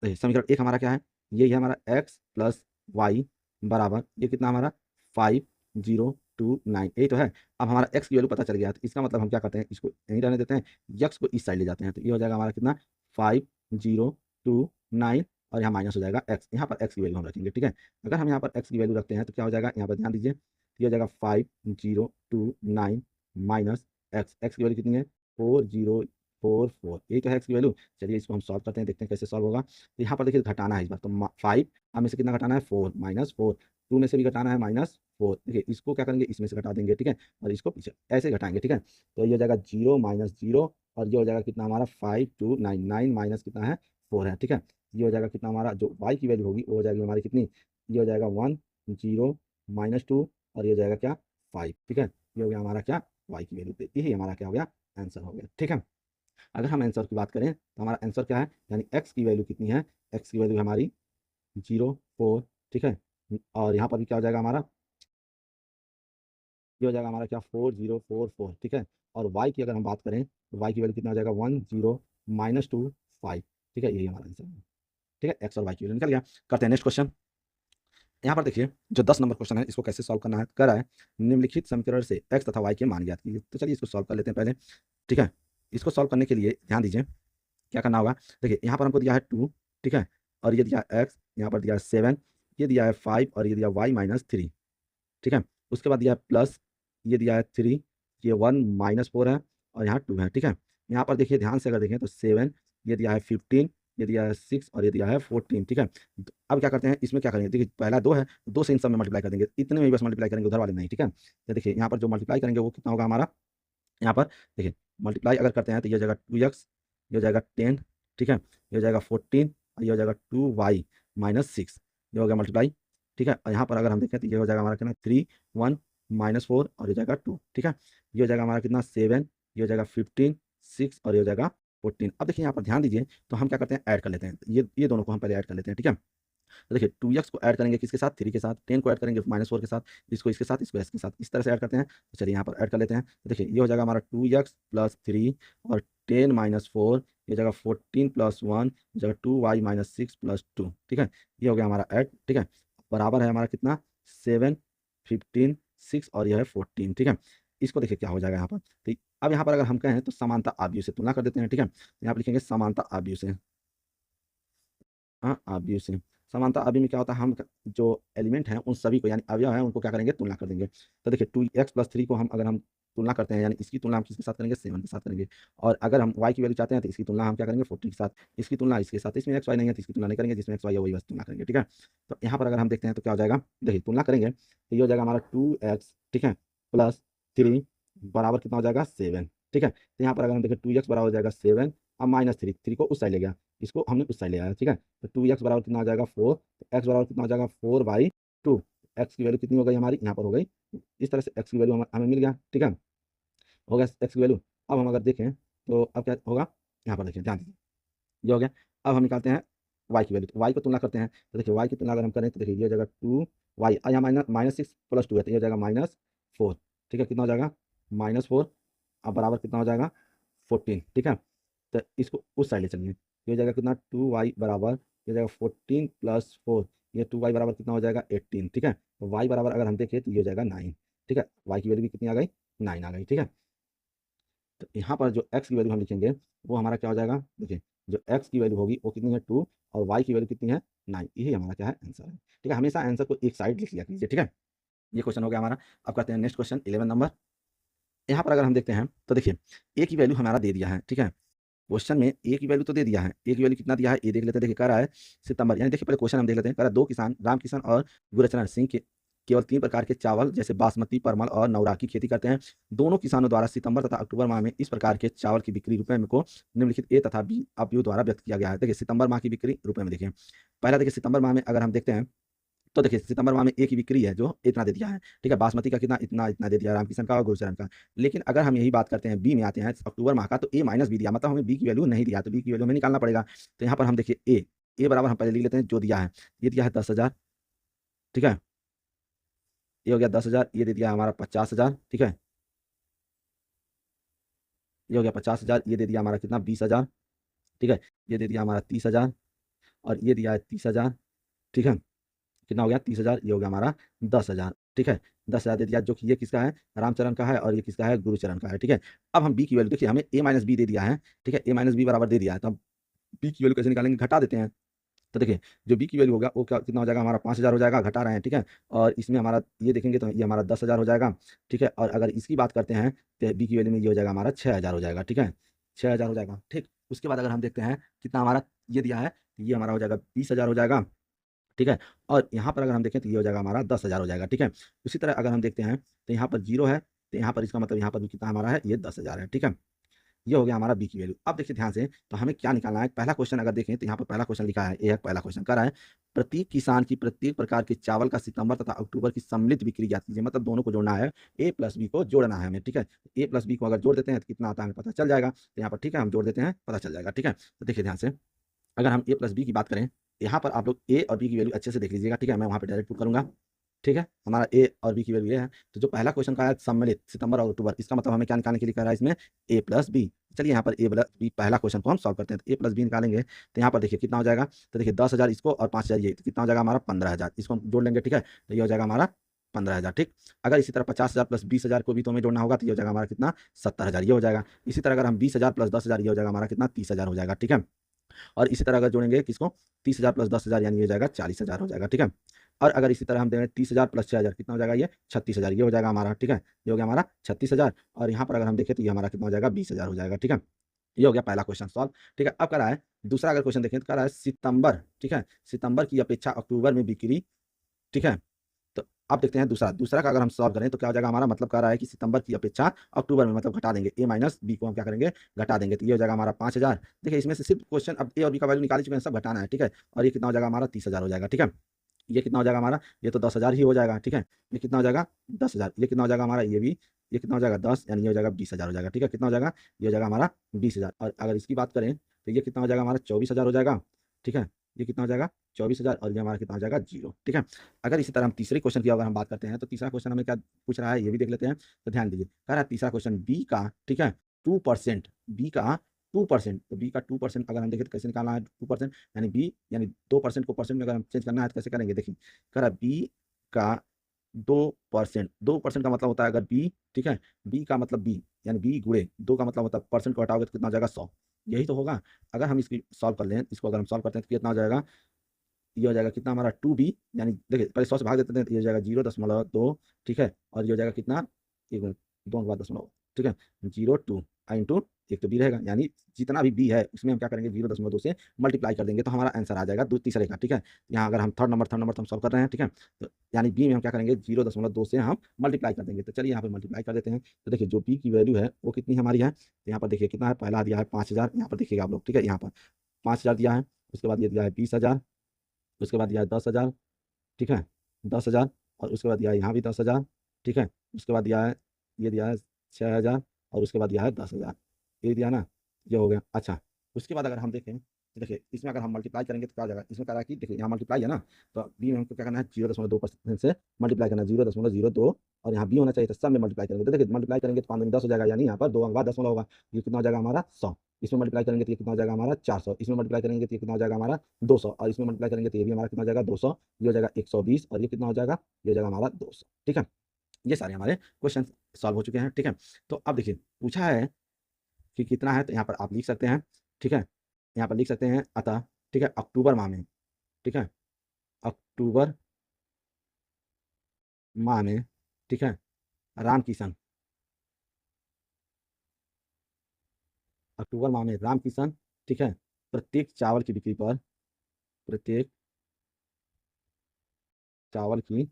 तो समीकरण 1 हमारा क्या है, ये है हमारा x प्लस वाई बराबर, ये कितना हमारा 5029, यही तो है। अब हमारा x की वैल्यू पता चल गया, तो इसका मतलब हम क्या करते हैं, इसको यहीं रहने देते हैं, x को इस साइड ले जाते हैं, तो ये हो जाएगा हमारा कितना 5029, और यहाँ माइनस हो जाएगा x, यहाँ पर x की वैल्यू हम रखेंगे, ठीक है। अगर हम यहाँ पर x की वैल्यू रखते हैं तो क्या हो जाएगा, यहाँ पर ध्यान दीजिए, ये हो जाएगा 5029 माइनस x की वैल्यू कितनी है 4044, यही तो है x की वैल्यू। चलिए इसको हम सॉल्व करते हैं, देखते हैं कैसे सॉल्व होगा। तो यहाँ पर देखिए घटाना है इस बार, तो 5 हमें से कितना घटाना है 4, -4, 2 में से भी घटाना है -4, देखिए इसको क्या करेंगे, इसमें से घटा देंगे, ठीक है, और इसको पीछे ऐसे घटाएंगे, ठीक है। तो ये हो जाएगा 0 -0, और ये हो जाएगा कितना हमारा 5299 माइनस कितना है 4 है, ठीक है। ये हो जाएगा कितना हमारा जो y की वैल्यू होगी वो हो जाएगी हमारी कितनी, ये हो जाएगा 1 0 -2, और ये हो जाएगा क्या 5, ठीक है। ये हो गया हमारा क्या y की वैल्यू, यही हमारा क्या हो गया आंसर हो गया, ठीक है। अगर हम आंसर की बात करें तो हमारा आंसर क्या है, यानी x की वैल्यू कितनी है, x की वैल्यू हमारी 04, ठीक है, और यहाँ पर भी क्या हो जाएगा हमारा, ये हो जाएगा हमारा क्या 4044, ठीक है। और y की अगर हम बात करें तो y की वैल्यू कितना हो जाएगा 10 -2 5, ठीक है, यही हमारा आंसर है, ठीक है। x और y की वैल्यू निकल गया। करते हैं नेक्स्ट क्वेश्चन। यहाँ पर देखिए जो 10 नंबर क्वेश्चन है, इसको कैसे सॉल्व करना है, करा है निम्नलिखित समीकरण से x तथा y के मान ज्ञात कीजिए। तो चलिए इसको सॉल्व कर लेते हैं पहले, ठीक है। इसको सॉल्व करने के लिए ध्यान दीजिए क्या करना होगा, देखिए यहाँ पर हमको दिया है 2, ठीक है, और ये दिया है x, यहाँ पर दिया है 7, ये दिया है 5, और ये दिया y -3, ठीक है। उसके बाद दिया है प्लस, ये दिया है 3, ये 1 -4 है, और यहाँ 2 है, ठीक है। यहाँ पर देखिए ध्यान से अगर देखें तो 7, ये दिया है 15, ये दिया है 6, और ये दिया है 14, ठीक है। तो अब क्या करते हैं, इसमें क्या करेंगे, देखिए पहला 2 है, 2 से इन सब में मल्टीप्लाई कर देंगे, इतने में ही बस मल्टीप्लाई करेंगे, उधर वाले नहीं, ठीक है। तो देखिए यहाँ पर जो मल्टीप्लाई करेंगे वो कितना होगा हमारा, यहाँ पर देखिए मल्टीप्लाई अगर करते हैं तो ये हो जाएगा 2x, ये हो जाएगा 10, ठीक है, ये हो जाएगा 14, और ये हो जाएगा 2y -6, ये हो गया मल्टीप्लाई, ठीक है। और यहाँ पर अगर हम देखें तो ये हो जाएगा हमारा कितना 3 1 -4, और ये हो जाएगा 2, ठीक है। ये हो जाएगा हमारा कितना 7, ये हो जाएगा 15 6, और ये हो जाएगा 14। अब देखिए यहाँ पर ध्यान दीजिए, तो हम क्या करते हैं ऐड कर लेते हैं, ये दोनों को हम पहले ऐड कर लेते हैं, ठीक है। तो देखिए 2x को ऐड करेंगे किसके साथ, 3 के साथ, 10 को ऐड करेंगे -4 के साथ, इसको इसके साथ, इसको s के साथ, इस तरह से ऐड करते हैं। तो चलिए यहाँ पर ऐड कर लेते हैं, तो देखिए ये हो जाएगा हमारा 2x + 3 और 10 -4, ये हो जाएगा 14 + 1, हो जाएगा 2y -6 + 2, ठीक है। ये हो गया हमारा ऐड, ठीक है, बराबर है हमारा कितना 7 15 6, और यह है 14, ठीक है। इसको देखिए क्या हो जाएगा यहाँ पर, तो अब यहाँ पर अगर हम कहें तो समानता आव्यूह से तुलना कर देते हैं, ठीक है। यहाँ पर लिखेंगे समानता आव्यूह से, हाँ आव्यूह से। समानता आव्यूह में क्या होता है, हम जो एलिमेंट हैं उन सभी को यानी अवयव हैं उनको क्या करेंगे तुलना कर देंगे। तो देखिए 2x + 3 को हम अगर हम तुलना करते हैं, यानी इसकी तुलना हम किसके साथ करेंगे 7 के साथ करेंगे। और अगर हम y की वैल्यू चाहते हैं तो इसकी तुलना हम क्या करेंगे 14 के साथ, इसकी तुलना इसके साथ, इसमें x y नहीं है तो इसकी तुलना नहीं करेंगे, जिसमें x y है वही बस तुलना करेंगे, ठीक है। तो यहाँ पर अगर हम देखते हैं तो क्या हो जाएगा, देखिए तुलना करेंगे तो ये हो जाएगा हमारा 2x, ठीक है, + 3 बराबर कितना हो जाएगा 7, ठीक है। तो यहाँ पर अगर हम देखें 2x बराबर हो जाएगा 7, अब -3, 3 को उस साइड ले गया, इसको हमने उस साइड ले आया, ठीक है। तो 2x बराबर कितना हो जाएगा 4, तो x बराबर कितना हो जाएगा 4/2, x की वैल्यू कितनी हो गई हमारी यहाँ पर हो गई, इस तरह से x की वैल्यू हमें मिल गया, ठीक है, हो गया x की वैल्यू। अब हम अगर देखें तो अब क्या होगा, यहाँ पर देखिए ध्यान दीजिए, ये हो गया। अब हम निकालते हैं y की वैल्यू, तो y को तुलना करते हैं, तो देखिए y की तुलना अगर हम करें तो देखिए ये हो जाएगा 2y, यहाँ -6 + 2 है तो ये हो जाएगा -4, ठीक है, कितना हो जाएगा -4, अब बराबर कितना हो जाएगा 14, ठीक है। तो इसको उस साइड ले चलिए, ये हो जाएगा कितना 2y बराबर, ये हो जाएगा 14 + 4, ये 2y बराबर कितना हो जाएगा 18, ठीक है। तो y बराबर अगर हम देखें तो ये हो जाएगा 9, ठीक है, y की वैल्यू भी कितनी आ गई 9 आ गई, ठीक है। तो यहाँ पर जो x की वैल्यू हम लिखेंगे वो हमारा क्या हो जाएगा, देखिए जो x की वैल्यू होगी वो कितनी है 2, और y की वैल्यू कितनी है 9, यही हमारा क्या है आंसर है, ठीक है। हमेशा आंसर को एक साइड लिख लिया कीजिए, ठीक है। ये क्वेश्चन हो गया हमारा। अब करते हैं नेक्स्ट क्वेश्चन 11 नंबर। यहाँ पर अगर हम देखते हैं तो देखिए a की वैल्यू हमारा दे दिया है, ठीक है, क्वेश्चन में ए की वैल्यू तो दे दिया है, ए की वैल्यू कितना दिया है ये देख लेते हैं। देखिए कह रहा है सितंबर, यानी देखिए पहले क्वेश्चन हम देख लेते हैं। कह रहा है 2 किसान रामकिशन और गुरचरण सिंह के केवल 3 प्रकार के चावल जैसे बासमती, परमल और नौरा की खेती करते हैं। दोनों किसानों द्वारा सितंबर तथा अक्टूबर माह में इस प्रकार के चावल की बिक्री रुपए में को निम्नलिखित ए तथा बी अपव्यू द्वारा व्यक्त किया गया है। देखिए सितंबर माह की बिक्री रुपए में, देखिए पहला देखिए सितंबर माह में अगर हम देखते हैं तो देखिए सितंबर माह में एक ही बिक्री है जो इतना दे दिया है, ठीक है। बासमती का कितना, इतना इतना दे दिया रामकिशन का और गुरुचरण का। लेकिन अगर हम यही बात करते हैं बी में आते हैं अक्टूबर माह का, तो ए माइनस बी दिया, मतलब हमें बी की वैल्यू नहीं दिया, तो बी की वैल्यू हमें निकालना पड़ेगा। तो यहाँ पर हम देखिए ए बराबर हम पहले लिख लेते हैं जो दिया है, ये दिया है 10,000, ठीक है। ये हो गया 10,000, ये दे दिया हमारा 50,000, ठीक है। ये हो गया 50,000, ये दे दिया हमारा कितना 20,000, ठीक है। ये दे दिया हमारा 30,000 और ये दिया है 30,000, ठीक है। कितना हो गया 30,000, ये हो गया हमारा 10,000, ठीक है। 10,000 दे दिया, जो कि ये किसका है, रामचरण का है, और ये किसका है, गुरुचरण का है, ठीक है। अब हम बी की वैल्यू देखिए, हमें ए माइनस बी दे दिया है, ठीक है। ए माइनस बी बराबर दे दिया है, तो हम बी की वैल्यू कैसे निकालेंगे, घटा देते हैं। तो देखिए जो बी की वैल्यू होगा वो क्या कितना हो जाएगा हमारा 5,000 हो जाएगा, घटा रहे हैं, ठीक है। और इसमें हमारा ये देखेंगे तो ये हमारा 10,000 हो जाएगा, ठीक है। और अगर इसकी बात करते हैं तो बी की वैल्यू में ये हो जाएगा हमारा 6,000 हो जाएगा, ठीक है। 6,000 हो जाएगा, ठीक। उसके बाद अगर हम देखते हैं कितना हमारा ये दिया है, तो ये हमारा हो जाएगा 20,000 हो जाएगा, ठीक है। और यहाँ पर अगर हम देखें तो ये हो जाएगा हमारा 10,000 हो जाएगा, ठीक है। उसी तरह अगर हम देखते हैं तो यहाँ पर जीरो है, तो यहाँ पर इसका मतलब यहाँ पर भी कितना हमारा है, ये 10,000 है, ठीक है। ये हो गया हमारा बी की वैल्यू। अब देखिए ध्यान से, तो हमें क्या निकालना है, पहला क्वेश्चन अगर देखें तो यहाँ पर पहला क्वेश्चन लिखा है, ये पहला क्वेश्चन कर रहा है, प्रत्येक किसान की प्रत्येक प्रकार के चावल का सितंबर तथा अक्टूबर की सम्मिलित बिक्री ज्ञात कीजिए, मतलब दोनों को जोड़ना है, ए प्लस बी को जोड़ना है हमें, ठीक है। ए प्लस बी को अगर जोड़ देते हैं तो कितना आता है हमें पता चल जाएगा, तो यहाँ पर ठीक है हम जोड़ देते हैं, पता चल जाएगा, ठीक है। तो देखिए ध्यान से, अगर हम ए प्लस बी की बात करें, यहाँ पर आप लोग ए और बी की वैल्यू अच्छे से देख लीजिएगा, ठीक है। मैं वहाँ पर डायरेक्ट पुट करूंगा, ठीक है। हमारा ए और बी की वैल्यू ये है। तो जो पहला क्वेश्चन का है सम्मिलित सितंबर और अक्टूबर, इसका मतलब हमें क्या निकालने के लिए कह रहा है इसमें, ए प्लस बी। चलिए यहाँ पर ए प्लस बी पहला क्वेश्चन को हम सॉल्व करते हैं, तो ए प्लस बी निकालेंगे तो यहाँ पर देखिए कितना हो जाएगा, तो देखिए 10,000 इसको और 5,000 ये, तो कितना हो जाएगा हमारा 15,000, इसको हम जोड़ लेंगे, ठीक है। तो ये हो जाएगा हमारा 15,000, ठीक। अगर इसी तरह 50,000 प्लस 20,000 को भी तो हमें जोड़ना होगा, तो ये हो जाएगा हमारा कितना 70,000, ये हो जाएगा। इसी तरह अगर हम 20,000 प्लस 10,000, ये हो जाएगा हमारा कितना 30,000 हो जाएगा, ठीक है। और इसी तरह अगर जोड़ेंगे किसको, 30,000 प्लस 10,000 यानी ये हो जाएगा 40,000 हो जाएगा, ठीक है। और अगर इसी तरह हम दें 30,000 प्लस 6,000 कितना हो जाएगा, ये 36,000, ये हो जाएगा हमारा, ठीक है। ये हो गया हमारा 36,000। और यहाँ पर अगर हम देखें तो ये हमारा कितना हो जाएगा 20,000 हो जाएगा, ठीक है। ये हो गया पहला क्वेश्चन सॉल्व, ठीक है। अब करा है दूसरा, अगर क्वेश्चन देखें तो करा है सितंबर, ठीक है, सितंबर की अपेक्षा अक्टूबर में बिक्री, ठीक है। तो अब देखते हैं दूसरा, दूसरा का अगर हम सॉल्व करें तो क्या हो जाएगा हमारा, मतलब कह रहा है कि सितंबर की अपेक्षा अक्टूबर में, मतलब घटा देंगे, ए माइनस बी को हम क्या करेंगे, घटा देंगे, तो ये हो जाएगा हमारा 5,000। देखिए इसमें से सिर्फ क्वेश्चन अब ए और बी का वैल्यू निकाल चुके हैं, सब घटाना है, ठीक है। और ये कितना हो जाएगा हमारा 30,000 हो जाएगा, ठीक है। ये कितना हो जाएगा हमारा, ये तो 10,000 ही हो जाएगा, ठीक है। ये कितना हो जाएगा 10,000, ये कितना हो जाएगा हमारा, ये भी, ये कितना हो जाएगा 10, यानी ये हो जाएगा 20,000 हो जाएगा, ठीक है। कितना हो जाएगा, ये हो जाएगा हमारा 20,000। और अगर इसकी बात करें तो ये कितना हो जाएगा हमारा 24,000 हो जाएगा, ठीक है। ये कितना हो जाएगा 24,000, और ये हमारा कितना हो जाएगा 0, ठीक है। अगर इसी तरह हम तीसरे क्वेश्चन की अगर हम बात करते हैं, तो तीसरा क्वेश्चन हमें क्या पूछ रहा है ये भी देख लेते हैं। तो ध्यान दीजिए, कह रहा है तीसरा क्वेश्चन बी का, ठीक है, 2%, बी का 2%, तो बी का 2% अगर हम देखें तो कैसे निकालना है 2%, यानी बी, यानी 2% को परसेंट में अगर हम चेंज करना है तो कैसे करेंगे, देखिए कह रहा है बी का 2%, 2% का मतलब होता है अगर बी, ठीक है, बी का मतलब बी, यानी बी गुणे 2 का मतलब होता है परसेंट को हटाओगे तो कितना हो जाएगा 100, यही तो होगा। अगर हम इसकी सॉल्व कर लें, इसको अगर हम सॉल्व करते हैं तो कितना हो जाएगा, ये हो जाएगा कितना हमारा 2b, यानी देखिए पहले 100 से भाग देते हैं तो ये हो जाएगा 0.2, ठीक है। और ये हो जाएगा कितना, एक मिनट, 2 के बाद 0, ठीक है, 0.2 इंटू एक तो बी रहेगा, यानी जितना भी बी है उसमें हम क्या करेंगे 0.2 से मल्टीप्लाई कर देंगे, तो हमारा आंसर आ जाएगा तीसरे का, ठीक है। यहाँ अगर हम थर्ड नंबर तो हम सॉल्व कर रहे हैं, ठीक है। तो यानी बी में हम क्या करेंगे 0.2 से हम मल्टीप्लाई कर देंगे, तो चलिए यहाँ पे मल्टीप्लाई कर देते हैं। तो देखिए जो बी की वैल्यू है वो कितनी हमारी है, तो यहाँ पर देखिए कितना है, पहला दिया है 5,000, यहाँ पर देखिएगा आप लोग, ठीक है, यहाँ पर 5,000 दिया है, उसके बाद ये दिया है 20,000, उसके बाद दिया है 10,000, ठीक है, 10,000, और उसके बाद दिया है यहाँ भी 10,000, ठीक है। उसके बाद दिया है, ये दिया है 6,000, और उसके बाद दिया है 10,000, ये दिया ना, ये हो गया। अच्छा, उसके बाद अगर हम देखें तो देखिए इसमें अगर हम मल्टीप्लाई करेंगे तो क्या हो जाएगा, इसमें कह रहा है कि देखिए यहाँ मल्टीप्लाई है ना, तो बी में हमको क्या करना है 0.2% से मल्टीप्लाई करना है, 0.02, और यहाँ बी होना चाहिए, तो सब में मल्टीप्लाई करेंगे, तो देखिए मल्टीप्लाई करेंगे तो 5 में 10 हो जाएगा, यानी यहाँ पर 2 अंक बाद 10 होगा, ये कितना हो जाएगा हमारा 100। इसमें मल्टीप्लाई करेंगे तो ये कितना हो जाएगा हमारा 400, इसमें मल्टीप्लाई करेंगे तो ये कितना हो जाएगा हमारा 200, और इसमें मल्टीप्लाई करेंगे तो ये भी हमारा कितना हो जाएगा 200, ये हो जाएगा 120, और ये कितना हो जाएगा, ये हो जाएगा हमारा 200, ठीक है। ये सारे हमारे क्वेश्चन सॉल्व हो चुके हैं, ठीक है। तो अब देखिए पूछा है कि कितना है, तो यहाँ पर आप लिख सकते हैं, ठीक है, यहाँ पर लिख सकते हैं अतः, ठीक है, अक्टूबर माह में, ठीक है, अक्टूबर माह में, ठीक है, राम किशन, अक्टूबर माह में राम किशन, ठीक है, प्रत्येक चावल की बिक्री पर, प्रत्येक चावल की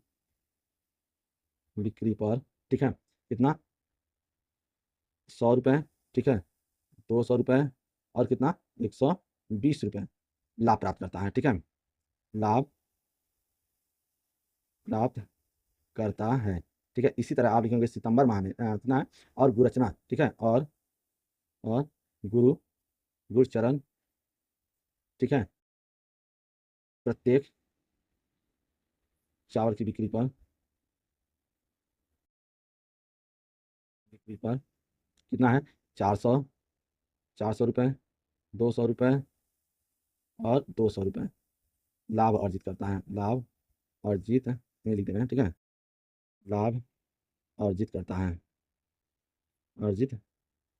बिक्री पर, ठीक है, कितना 100 रुपये, ठीक है, 200 रुपये, और कितना 120 रुपये लाभ प्राप्त करता है, ठीक है, लाभ प्राप्त करता है। ठीक है, इसी तरह आप लिखेंगे सितंबर माह में कितना है, और गुरचना, ठीक है, और गुरु गुरचरण, ठीक है, प्रत्येक चावल की बिक्री पर कितना है, 400 400 रुपये, 200 रुपये और 200 रुपये लाभ अर्जित करता है। लाभ अर्जित ये लिख देना है, ठीक है, लाभ अर्जित करता है, अर्जित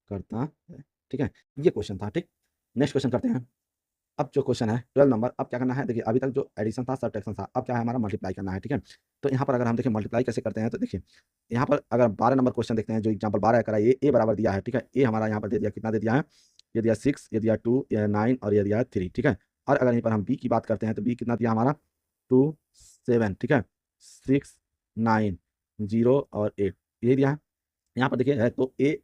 करता है। ठीक है, ये क्वेश्चन था। ठीक, नेक्स्ट क्वेश्चन करते हैं। अब जो क्वेश्चन है 12 नंबर, अब क्या करना है, देखिए अभी तक जो एडिशन था, सब्ट्रैक्शन था, अब क्या है हमारा मल्टीप्लाई करना है। ठीक है, तो यहाँ पर अगर हम देखें मल्टीप्लाई कैसे करते हैं, तो देखिए यहाँ पर अगर 12 नंबर क्वेश्चन देखते हैं, जो एग्जाम्पल 12 करा, ये ए बराबर दिया है। ठीक है, ए हमारा यहाँ पर दे दिया, कितना दे दिया है, ये दिया 6, ये दिया 2, ये 9 और ये दिया 3। ठीक है, और अगर यहीं पर हम बी की बात करते हैं, तो बी कितना दिया हमारा 2 7, ठीक है, 6 9 0 और 8 ये दिया है। यहाँ पर देखिए है, तो ए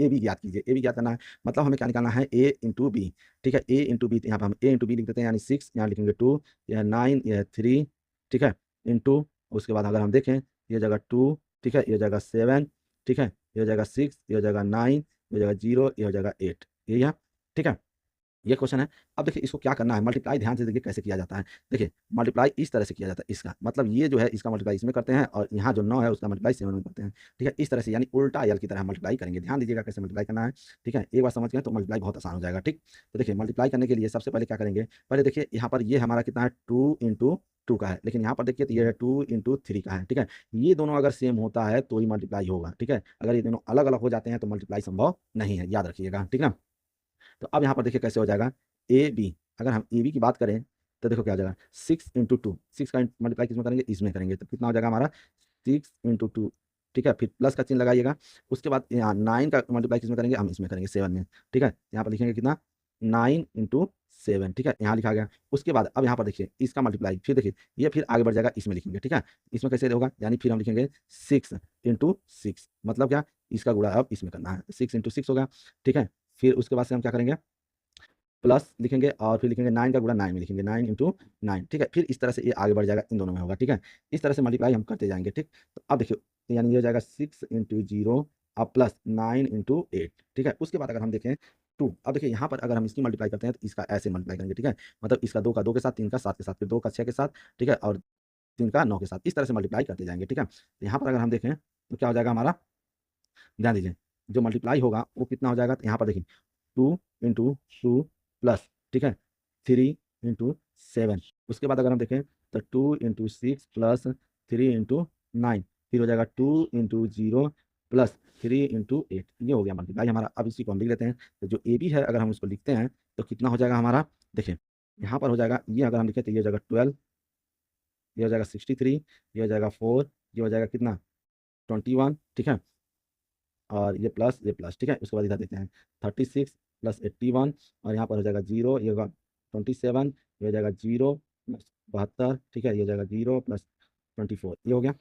बी ज्ञात कीजिए। ए बी ज्ञात करना है, मतलब हमें क्या निकालना है, ए इंटू बी। ठीक है, ए इंटू बी, यहाँ पर हम ए इंटू बी लिख देते हैं, यानी 6, यहाँ लिखेंगे 2, यह 9, यह 3, ठीक है, इंटू, उसके बाद अगर हम देखें, ये जगह 2, ठीक है, ये जगह 7, ठीक है, ये जगह 6, ये जगह 9, ये जगह 0, ये जगह 8, ये यहाँ। ठीक है, ये क्वेश्चन है। अब देखिए इसको क्या करना है, मल्टीप्लाई ध्यान से देखिए कैसे किया जाता है। देखिए मल्टीप्लाई इस तरह से किया जाता है, इसका मतलब ये जो है इसका मल्टीप्लाई इसमें करते हैं, और यहाँ जो 9 है उसका मल्टीप्लाई 7 में करते हैं। ठीक है, इस तरह से, यानी उल्टा यल की तरह मल्टीप्लाई करेंगे। ध्यान दीजिएगा कैसे मल्टीप्लाई करना है। ठीक है, एक बार समझ गए तो मल्टीप्लाई बहुत आसान हो जाएगा। ठीक, तो देखिए मल्टीप्लाई करने के लिए सबसे पहले क्या करेंगे, पहले देखिए यहाँ पर ये हमारा कितना है, 2 इंटू 2 का है, लेकिन यहाँ पर देखिए तो ये 2 इंटू 3 का है। ठीक है, ये दोनों अगर सेम होता है तो ही मल्टीप्लाई होगा। ठीक है, अगर ये दोनों अलग अलग हो जाते हैं तो मल्टीप्लाई संभव नहीं है, याद रखिएगा। ठीक है ना, तो अब यहाँ पर देखिए कैसे हो जाएगा, ए बी, अगर हम ए बी की बात करें तो देखो क्या हो जाएगा, 6 इंटू 2, 6 का मल्टीप्लाई किसमें करेंगे, इसमें करेंगे, तो कितना हो जाएगा हमारा 6 इंटू 2। ठीक है, फिर प्लस का चिन्ह लगाइएगा। उसके बाद यहाँ 9 का मल्टीप्लाई किसमें करेंगे, हम इसमें करेंगे 7 में। ठीक है, यहाँ पर लिखेंगे कितना, 9 इंटू 7। ठीक है, यहाँ लिखा गया। उसके बाद अब यहाँ पर देखिए इसका मल्टीप्लाई, फिर देखिए ये फिर आगे बढ़ जाएगा, इसमें लिखेंगे। ठीक है, इसमें कैसे होगा, यानी फिर हम लिखेंगे 6 इंटू 6, मतलब क्या, इसका गुणा अब इसमें करना है, 6 इंटू 6 होगा। ठीक है, फिर उसके बाद से हम क्या करेंगे, प्लस लिखेंगे, और फिर लिखेंगे 9 का गुणा 9 में लिखेंगे, 9 इंटू 9। ठीक है, फिर इस तरह से ये आगे बढ़ जाएगा, इन दोनों में होगा। ठीक है, इस तरह से मल्टीप्लाई हम करते जाएंगे। ठीक, तो अब देखिए, यानी ये हो जाएगा 6 इंटू 0 अब प्लस 9 इंटू 8। ठीक है, उसके बाद अगर हम देखें 2, अब देखिए यहाँ पर अगर हम इसकी मल्टीप्लाई करते हैं तो इसका ऐसे मल्टीप्लाई करेंगे। ठीक है, मतलब इसका 2 का 2 के साथ, 3 का 7 के साथ, फिर 2 का 6 के साथ, ठीक है, और 3 का 9 के साथ, इस तरह से मल्टीप्लाई करते जाएंगे। ठीक है, तो यहाँ पर अगर हम देखें तो क्या हो जाएगा हमारा, ध्यान दीजिए, जो मल्टीप्लाई होगा वो कितना हो जाएगा, तो यहाँ पर देखिए 2 इंटू 2 प्लस, ठीक है, 3 इंटू 7। उसके बाद अगर हम देखें तो 2 इंटू 6 प्लस 3 इंटू 9, फिर हो जाएगा 2 इंटू 0 प्लस 3 इंटू 8। ये हो गया मल्टीप्लाई हमारा। अब इसी को हम लिख लेते हैं, तो जो ए बी है अगर हम उसको लिखते हैं तो कितना हो जाएगा हमारा, देखिए यहाँ पर हो जाएगा, ये अगर हम लिखें तो ये हो जाएगा 12, ये हो जाएगा 63, ये हो जाएगा 4, ये हो जाएगा कितना 21। ठीक है, और ये प्लस ये प्लस। ठीक है, उसके बाद इधर देते हैं 36 प्लस 81, और यहाँ पर हो जाएगा 0, ये होगा 27, ये हो जाएगा 0 प्लस 72। ठीक है, ये हो जाएगा 0 प्लस 24, ये हो गया।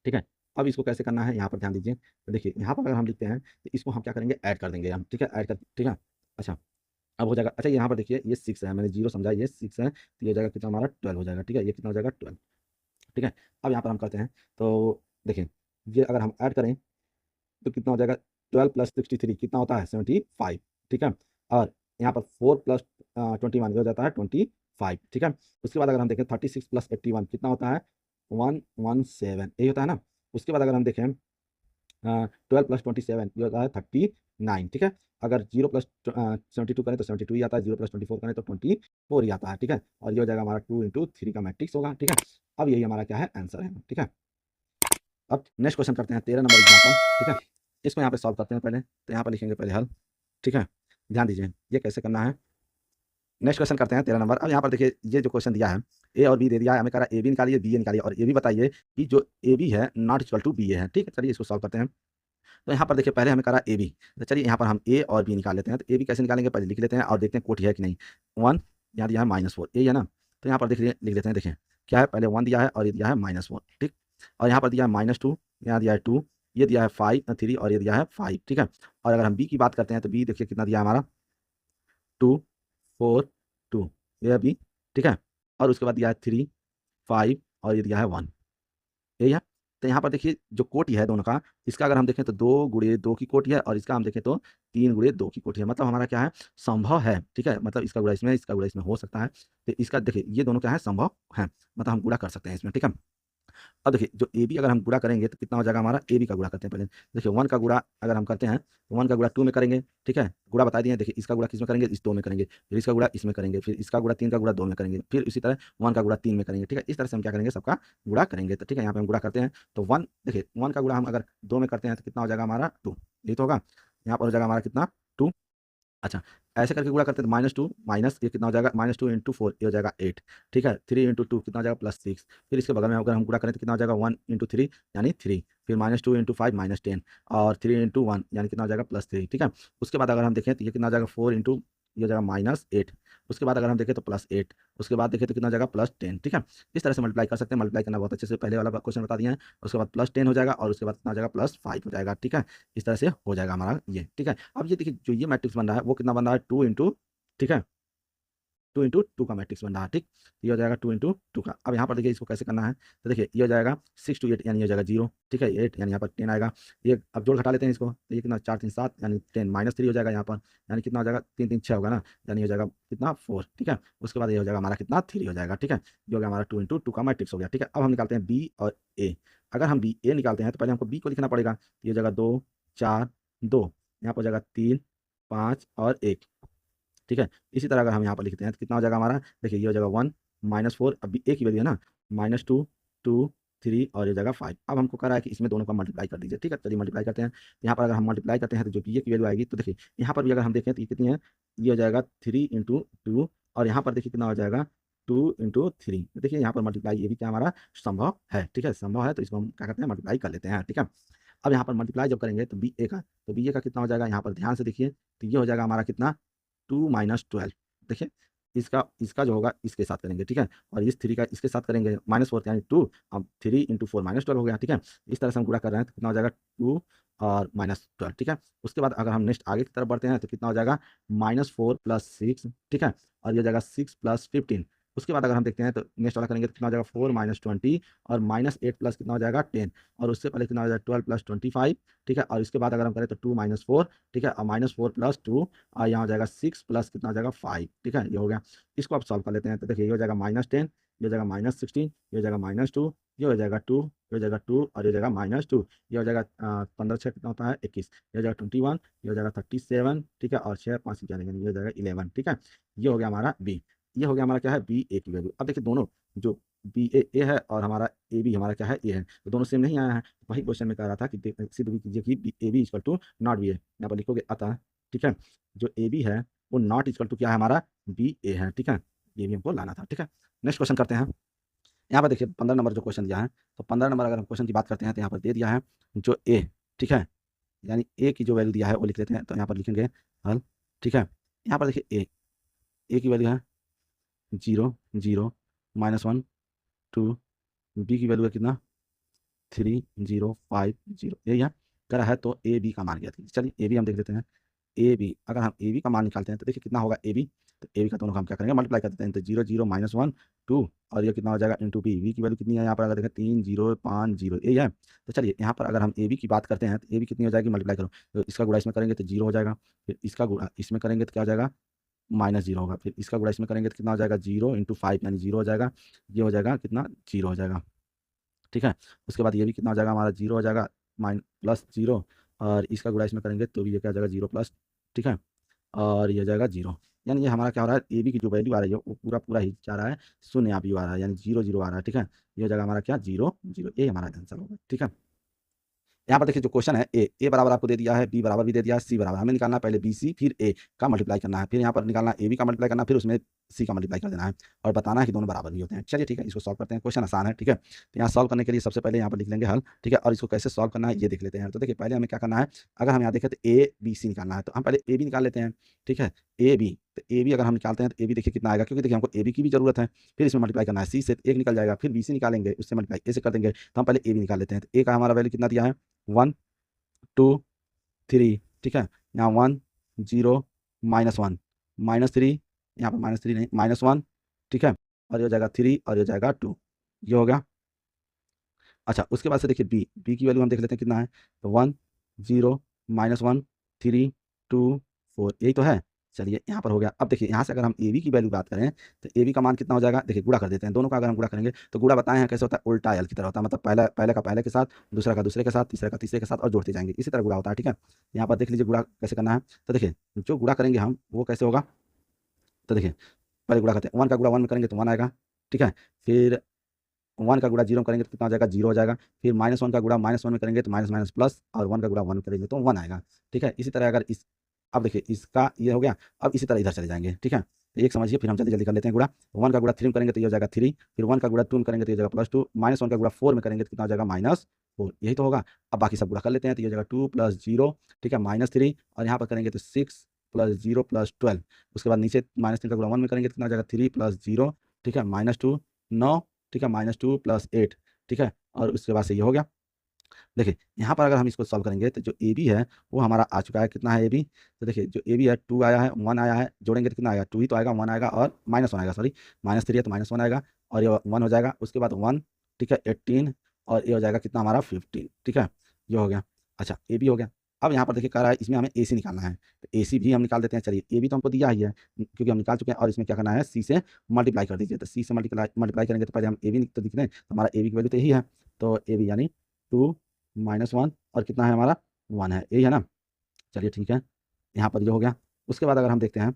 ठीक है, अब इसको कैसे करना है, यहाँ पर ध्यान दीजिए, तो देखिए यहाँ पर अगर हम लिखते हैं तो इसको हम क्या करेंगे, ऐड कर देंगे हम। ठीक है, ऐड कर, ठीक है, अच्छा अब हो जाएगा, अच्छा यहाँ पर देखिए ये 6 है, मैंने 0 समझा, ये 6 है, तो ये हो जाएगा कितना हमारा 12 हो जाएगा। ठीक है, ये कितना हो जाएगा 12। ठीक है, अब यहाँ पर हम करते हैं, तो देखिए ये अगर हम ऐड करें तो कितना हो जाएगा, 12 प्लस 63 कितना होता है 75। ठीक है, और यहाँ पर 4 प्लस 21 ये हो जाता है 25। ठीक है, उसके बाद अगर हम देखें 36 प्लस 81 कितना होता है 117, यही होता है ना। उसके बाद अगर हम देखें 12 प्लस 27 ये होता है 39। ठीक है, अगर 0 प्लस 72 करें तो 72 ही आता है, 0 प्लस 24 करें तो 24 ही आता है। ठीक है, और ये हो जाएगा हमारा 2 इंटू 3 का मैट्रिक्स होगा। ठीक है, अब यही हमारा क्या है, आंसर है। ठीक है, अब नेक्स्ट क्वेश्चन करते हैं, 13 नंबर एग्जाम्पल। ठीक है, इसको यहाँ पे सॉल्व करते हैं पहले, तो यहाँ पर लिखेंगे पहले हल। ठीक है, ध्यान दीजिए ये कैसे करना है। नेक्स्ट क्वेश्चन करते हैं 13 नंबर। अब यहाँ पर देखिए ये जो क्वेश्चन दिया है, ए और बी दे दिया है, हमें कह रहा है ए बी निकालिए, बी ए निकालिए, और ये भी बताइए कि जो ए बी है नॉट इक्वल टू बी ए है। ठीक है, चलिए इसको सॉल्व करते हैं। तो यहाँ पर देखिए पहले हमें करा ए बी, तो चलिए यहाँ पर हम ए और बी निकाल लेते हैं। तो ए बी कैसे निकालेंगे, पहले लिख लेते हैं और देखते हैं कोट है कि नहीं। 1 यहाँ दिया है -4, ये है ना, तो यहाँ पर देखिए लिख लेते हैं। देखिए क्या है, पहले 1 दिया है और ये दिया है -4। ठीक, और यहाँ पर दिया है -2, यहाँ दिया है 2, ये दिया है 3 और ये दिया है 5। ठीक है, और अगर हम बी की बात करते हैं तो बी देखिए कितना दिया है हमारा 2 4 2, ये है बी। ठीक है, और उसके बाद दिया है 3 5 और ये दिया है 1। यही है। तो यहाँ पर देखिए जो कोटि है दोनों का, इसका अगर हम देखें तो 2 गुणे 2 की कोटि है और इसका हम देखें तो 3 गुणे 2 की कोटि है। मतलब हमारा क्या है, संभव है, ठीक है? मतलब इसका गुणा इसमें हो सकता है। तो इसका देखिए ये दोनों क्या है, संभव है, मतलब हम गुणा कर सकते हैं इसमें, ठीक है? अब देखिए जो ए बी अगर हम गुणा करेंगे तो कितना हो जाएगा हमारा, ए बी का गुणा करते हैं पहले। देखिए 1 का गुणा अगर हम करते हैं तो 1 का गुणा 2 में करेंगे, ठीक है? गुणा बता दिए हैं। देखिए इसका गुणा किस में करेंगे, इस 2 में करेंगे, फिर इसका गुणा इसमें करेंगे, फिर इसका गुणा 3 का गुणा 2 में करेंगे, फिर इसी तरह 1 का गुणा 3 में करेंगे, ठीक है? इस तरह से हम क्या करेंगे, सबका गुणा करेंगे। तो ठीक है, यहाँ पे हम गुणा करते हैं तो 1 देखिए 1 का गुणा हम अगर 2 में करते हैं तो कितना हो जाएगा हमारा 2, यही तो होगा। यहाँ पर हो जाएगा हमारा कितना 2। अच्छा, ऐसे करके गुणा करते हैं तो -2 माइनस ये कितना हो जाएगा, -2 इंटू 4 ये हो जाएगा 8, ठीक है? 3 इंटू 2 कितना हो जाएगा +6, फिर इसके बगल में अगर हम गुणा करें तो कितना हो जाएगा 1 इंटू 3 यानी 3, फिर -2 इंटू 5 -10 और 3 इंटू 1 यानी कितना हो जाएगा +3, ठीक है? उसके बाद अगर हम देखें तो ये कितना हो जाएगा 4 इंटू ये हो जाएगा -8, उसके बाद अगर हम देखें तो +8, उसके बाद देखें तो कितना हो जाएगा +10, ठीक है? इस तरह से मल्टीप्लाई कर सकते हैं। मल्टीप्लाई करना बहुत अच्छे से पहले वाला क्वेश्चन बता दिए हैं। उसके बाद +10 हो जाएगा और उसके बाद कितना हो जाएगा +5 हो जाएगा, ठीक है? इस तरह से हो जाएगा हमारा ये, ठीक है? अब ये देखिए जो ये मैट्रिक्स बन रहा है वो कितना बन रहा है 2 इंटू, ठीक है? 2 इंटू 2 का मैट्रिक्स बन रहा है, ठीक? ये हो जाएगा 2 इंटू 2 का। अब यहाँ पर देखिए इसको कैसे करना है, तो देखिए ये हो जाएगा 6 टू 8 यानी ये हो जाएगा 0, ठीक है? 8 यानी यहाँ पर 10 आएगा। ये अब जोड़ घटा लेते हैं इसको, तो ये कितना 4 3 7 यानी 10 -3 हो जाएगा यहाँ पर, यानी कितना हो जाएगा 3 3 6 होगा ना, यानी हो जाएगा कितना 4, ठीक है? उसके बाद ये हो जाएगा हमारा कितना 3 हो जाएगा, ठीक है? ये हो गया हमारा 2 इंटू 2 का मैट्रिक्स हो गया, ठीक है? अब हम निकालते हैं बी और ए। अगर हम बी ए निकालते हैं तो पहले हमको बी को लिखना पड़ेगा। ये हो जाएगा 2 4 2, यहाँ पर हो जाएगा 3 5 और 1, ठीक है? इसी तरह अगर हम यहाँ पर लिखते हैं तो कितना हो जाएगा हमारा, देखिए ये हो जाएगा 1 -4 अभी ए की वैल्यू है ना, -2 2 3 और ये हो जाएगा 5। अब हमको कह रहा है कि इसमें दोनों का मल्टीप्लाई कर दीजिए, ठीक है? चलिए मल्टीप्लाई करते हैं। तो यहाँ पर अगर हम मल्टीप्लाई करते हैं तो जो बी ए की वैल्यू आएगी, तो देखिए यहाँ पर भी अगर हम देखें तो ये कितनी है, ये हो जाएगा 3 इंटू 2 और यहाँ पर देखिए कितना हो जाएगा 2 इंटू 3। देखिए यहाँ पर मल्टीप्लाई ये भी क्या हमारा संभव है, ठीक है? संभव है तो इसको हम क्या करते हैं, मल्टीप्लाई कर लेते हैं, ठीक है? अब यहाँ पर मल्टीप्लाई जब करेंगे तो बी ए का, तो बी ए का कितना हो जाएगा, यहाँ पर ध्यान से देखिए, तो ये हो जाएगा हमारा कितना 2 - 12, देखिए इसका इसका जो होगा इसके साथ करेंगे, ठीक है? और इस 3 का इसके साथ करेंगे -4 यानी 2, अब 3 इंटू 4 -12 हो गया, ठीक है? इस तरह से हम गुणा कर रहे हैं तो कितना हो जाएगा 2 और -12, ठीक है? उसके बाद अगर हम नेक्स्ट आगे की तरफ बढ़ते हैं तो कितना हो जाएगा -4 + 6, ठीक है? और ये हो जाएगा 6 + 15। उसके बाद अगर हम देखते हैं तो नेक्स्ट वाला करेंगे तो कितना हो जाएगा 4 - 20 और -8 प्लस कितना हो जाएगा 10 और उससे पहले कितना हो जाएगा 12 + 25, ठीक है? और इसके बाद अगर हम करें तो 2 - 4, ठीक है? और -4 + 2 और यहाँ हो जाएगा 6 प्लस कितना हो जाएगा 5, ठीक है? ये हो गया। इसको आप सॉल्व कर लेते हैं तो देखिए ये हो जाएगा -10, ये हो जाएगा -16, ये हो जाएगा -2, ये हो जाएगा 2, ये हो जाएगा 2 और ये हो जाएगा -2, ये हो जाएगा 15 6 कितना होता है 21, ये हो जाएगा 21, ये हो जाएगा 37, ठीक है? और 6 5 11 यानी ये हो जाएगा 11, ठीक है? ये हो गया हमारा बी। ये हो गया हमारा क्या है बी ए की वैल्यू। अब देखिए दोनों जो बी ए है और हमारा ए बी हमारा क्या है ए है, तो दोनों सेम नहीं आया है। वही क्वेश्चन में कह रहा था कि सिद्ध भी कीजिए कि A B equal to not B A. यहाँ पर लिखोगे अतः, ठीक है? जो ए बी है वो नॉट इक्वल टू क्या है हमारा बी ए है, ठीक है? ये भी हमको लाना था, ठीक है? नेक्स्ट क्वेश्चन करते हैं। यहाँ पर देखिए 15 नंबर जो क्वेश्चन दिया है, तो 15 नंबर अगर हम क्वेश्चन की बात करते हैं तो यहाँ पर दे दिया है जो ए, ठीक है? यानी ए की जो वैल्यू दिया है वो लिख लेते हैं, तो यहाँ पर लिखेंगे हल, ठीक है? यहाँ पर देखिए ए की वैल्यू है 0 0 -1 2, बी की वैल्यू है कितना 3 0 5 0, यही है करा है। तो ए बी का मान गया था। चलिए ए बी हम देख लेते हैं। ए बी अगर हम ए बी का मान निकालते हैं तो देखिए कितना होगा ए बी, तो ए बी का दोनों का हम क्या करेंगे मल्टीप्लाई कर देते हैं। तो 0 0 -1 2 और ये कितना हो जाएगा इंटू बी, बी की वैल्यू कितनी है यहाँ पर अगर देखें 3 0 5 0, यही है। तो चलिए यहाँ पर अगर हम ए बी की बात करते हैं तो ए बी कितनी हो जाएगी मल्टीप्लाई करो, तो इसका गुणा इसमें करेंगे तो 0 हो जाएगा, फिर इसका गुणा इसमें करेंगे तो क्या हो जाएगा -0 होगा, फिर इसका गुणा इसमें करेंगे तो कितना हो जाएगा 0 इंटू 5 यानी 0 हो जाएगा, ये हो जाएगा कितना 0 हो जाएगा, ठीक है? उसके बाद ये भी कितना हो जाएगा हमारा 0 हो जाएगा +0 और इसका गुणा इसमें करेंगे तो भी ये क्या हो जाएगा 0 प्लस, ठीक है? और ये हो जाएगा 0, यानी ये हमारा क्या हो रहा है ए बी की जो वैल्यू आ रही है वो पूरा पूरा ही जा रहा है, शून्य यहाँ भी आ रहा है, यानी 0 0 आ रहा है, ठीक है? ये हो जाएगा हमारा क्या 0 0, ये हमारा आंसर होगा, ठीक है? यहाँ पर देखिए जो क्वेश्चन है ए बराबर आपको दे दिया है, बी बराबर भी दे दिया है, सी बराबर, हमें निकालना है पहले बी सी फिर ए का मल्टीप्लाई करना है, फिर यहाँ पर निकालना है ए बी का मल्टीप्लाई करना है, फिर उसमें सी का मल्टीप्लाई कर देना है और बताना है कि दोनों बराबर भी होते हैं। चलिए ठीक है, इसको सॉल्व करते हैं। क्वेश्चन आसान है, ठीक है? तो यहाँ सॉल्व करने के लिए सबसे पहले यहाँ पर लिख लेंगे हल, ठीक है? और इसको कैसे सॉल्व करना है ये देख लेते हैं। तो देखिए पहले हमें क्या करना है, अगर हम यहाँ देखें तो ए बी सी निकालना है, तो हम पहले ए बी निकाल लेते हैं, ठीक है? ए बी, तो ए बी अगर हम निकालते हैं तो ए बी देखिए कितना आएगा, क्योंकि देखिए हमको ए बी की भी जरूरत है, फिर इसमें मल्टीप्लाई करना है, सी से 1 निकल जाएगा, फिर बी सी निकालेंगे, उससे मल्टीप्लाई ए से कर देंगे, तो हम पहले ए बी निकाल लेते हैं। तो ए का हमारा वैल्यू कितना दिया है 1 2 3, ठीक है? यहाँ 1 0 -1 -3, यहाँ पर -3 नहीं -1, ठीक है? और ये हो जाएगा 3 और ये हो जाएगा 2, ये हो गया। अच्छा, उसके बाद से देखिए बी की वैल्यू हम देख लेते हैं कितना है, तो 1 0 -1 3 2 4 यही तो है। चलिए यहाँ पर हो गया। अब देखिए यहाँ से अगर हम ए बी की वैल्यू बात करें तो ए बी का मान कितना हो जाएगा, देखिए गुणा कर देते हैं दोनों का। अगर हम गुणा करेंगे तो गुणा बताए हैं कैसे होता है, उल्टा एल की तरह होता है, मतलब पहला पहले का पहले के साथ, दूसरा का दूसरे के साथ, तीसरे का तीसरे के साथ और जोड़ते जाएंगे, इसी तरह गुणा होता है। ठीक है, यहाँ पर देख लीजिए गुणा कैसे करना है। तो देखिए जो गुणा करेंगे हम वो कैसे होगा, तो देखिए पहले गुणा करते हैं, 1 का गुणा 1 में करेंगे तो 1 आएगा। ठीक है, फिर 1 का गुणा 0 में करेंगे तो कितना हो जाएगा, 0 हो जाएगा। फिर -1 का गुणा -1 में करेंगे तो माइनस माइनस प्लस, और 1 का गुणा 1 करेंगे तो 1 आएगा। ठीक है, इसी तरह अगर इस, अब देखिए इसका ये हो गया। अब इसी तरह इधर चले जाएंगे। ठीक है, तो एक समझिए, फिर हम जल्दी जल्दी कर लेते हैं गुणा। 1 का गुणा 3 में करेंगे तो ये हो जाएगा 3, फिर 1 का गुणा 2 में करेंगे तो ये हो जाएगा +2, -1 का गुणा 4 में करेंगे तो कितना हो जाएगा -4, यही तो होगा। अब बाकी सब गुणा कर लेते हैं तो ये हो जाएगा 2 + 0, ठीक है, -3, और यहाँ पर करेंगे तो 6 + 0 + 12। उसके बाद नीचे -3 का गुणा 1 में करेंगे तो कितना हो जाएगा 3 + 0, ठीक है, -2 9, ठीक है, -2 + 8, ठीक है, और उसके बाद से ये हो गया। देखिए यहाँ पर अगर हम इसको सॉल्व करेंगे तो जो ए बी है वो हमारा आ चुका है, कितना है ए बी, तो देखिए जो ए बी है 2 आया है, 1 आया है, जोड़ेंगे तो कितना आएगा, 2 ही तो आएगा, 1 आएगा और -1 आएगा, सॉरी -3 है तो -1 आएगा, और ये 1 हो जाएगा। उसके बाद 1, ठीक है, 18, और ये हो जाएगा कितना हमारा 15, ठीक है, ये हो गया। अच्छा ए बी हो गया। अब यहाँ पर देखिए कह रहा है इसमें हमें ए सी निकालना है, तो ए सी भी हम निकाल देते हैं। चलिए ए बी तो हमको दिया ही है क्योंकि हम निकाल चुके हैं, और इसमें क्या करना है, सी से मल्टीप्लाई कर दीजिए। तो सी से मल्टीप्लाई करेंगे तो पहले हम ए बी तो दिख रहे हैं, तो हमारा ए बी की वैल्यू तो यही है, तो ए बी यानी 2 -1 और कितना है हमारा 1 है, यही है ना। चलिए ठीक है, यहाँ पर ये हो गया। उसके बाद अगर हम देखते हैं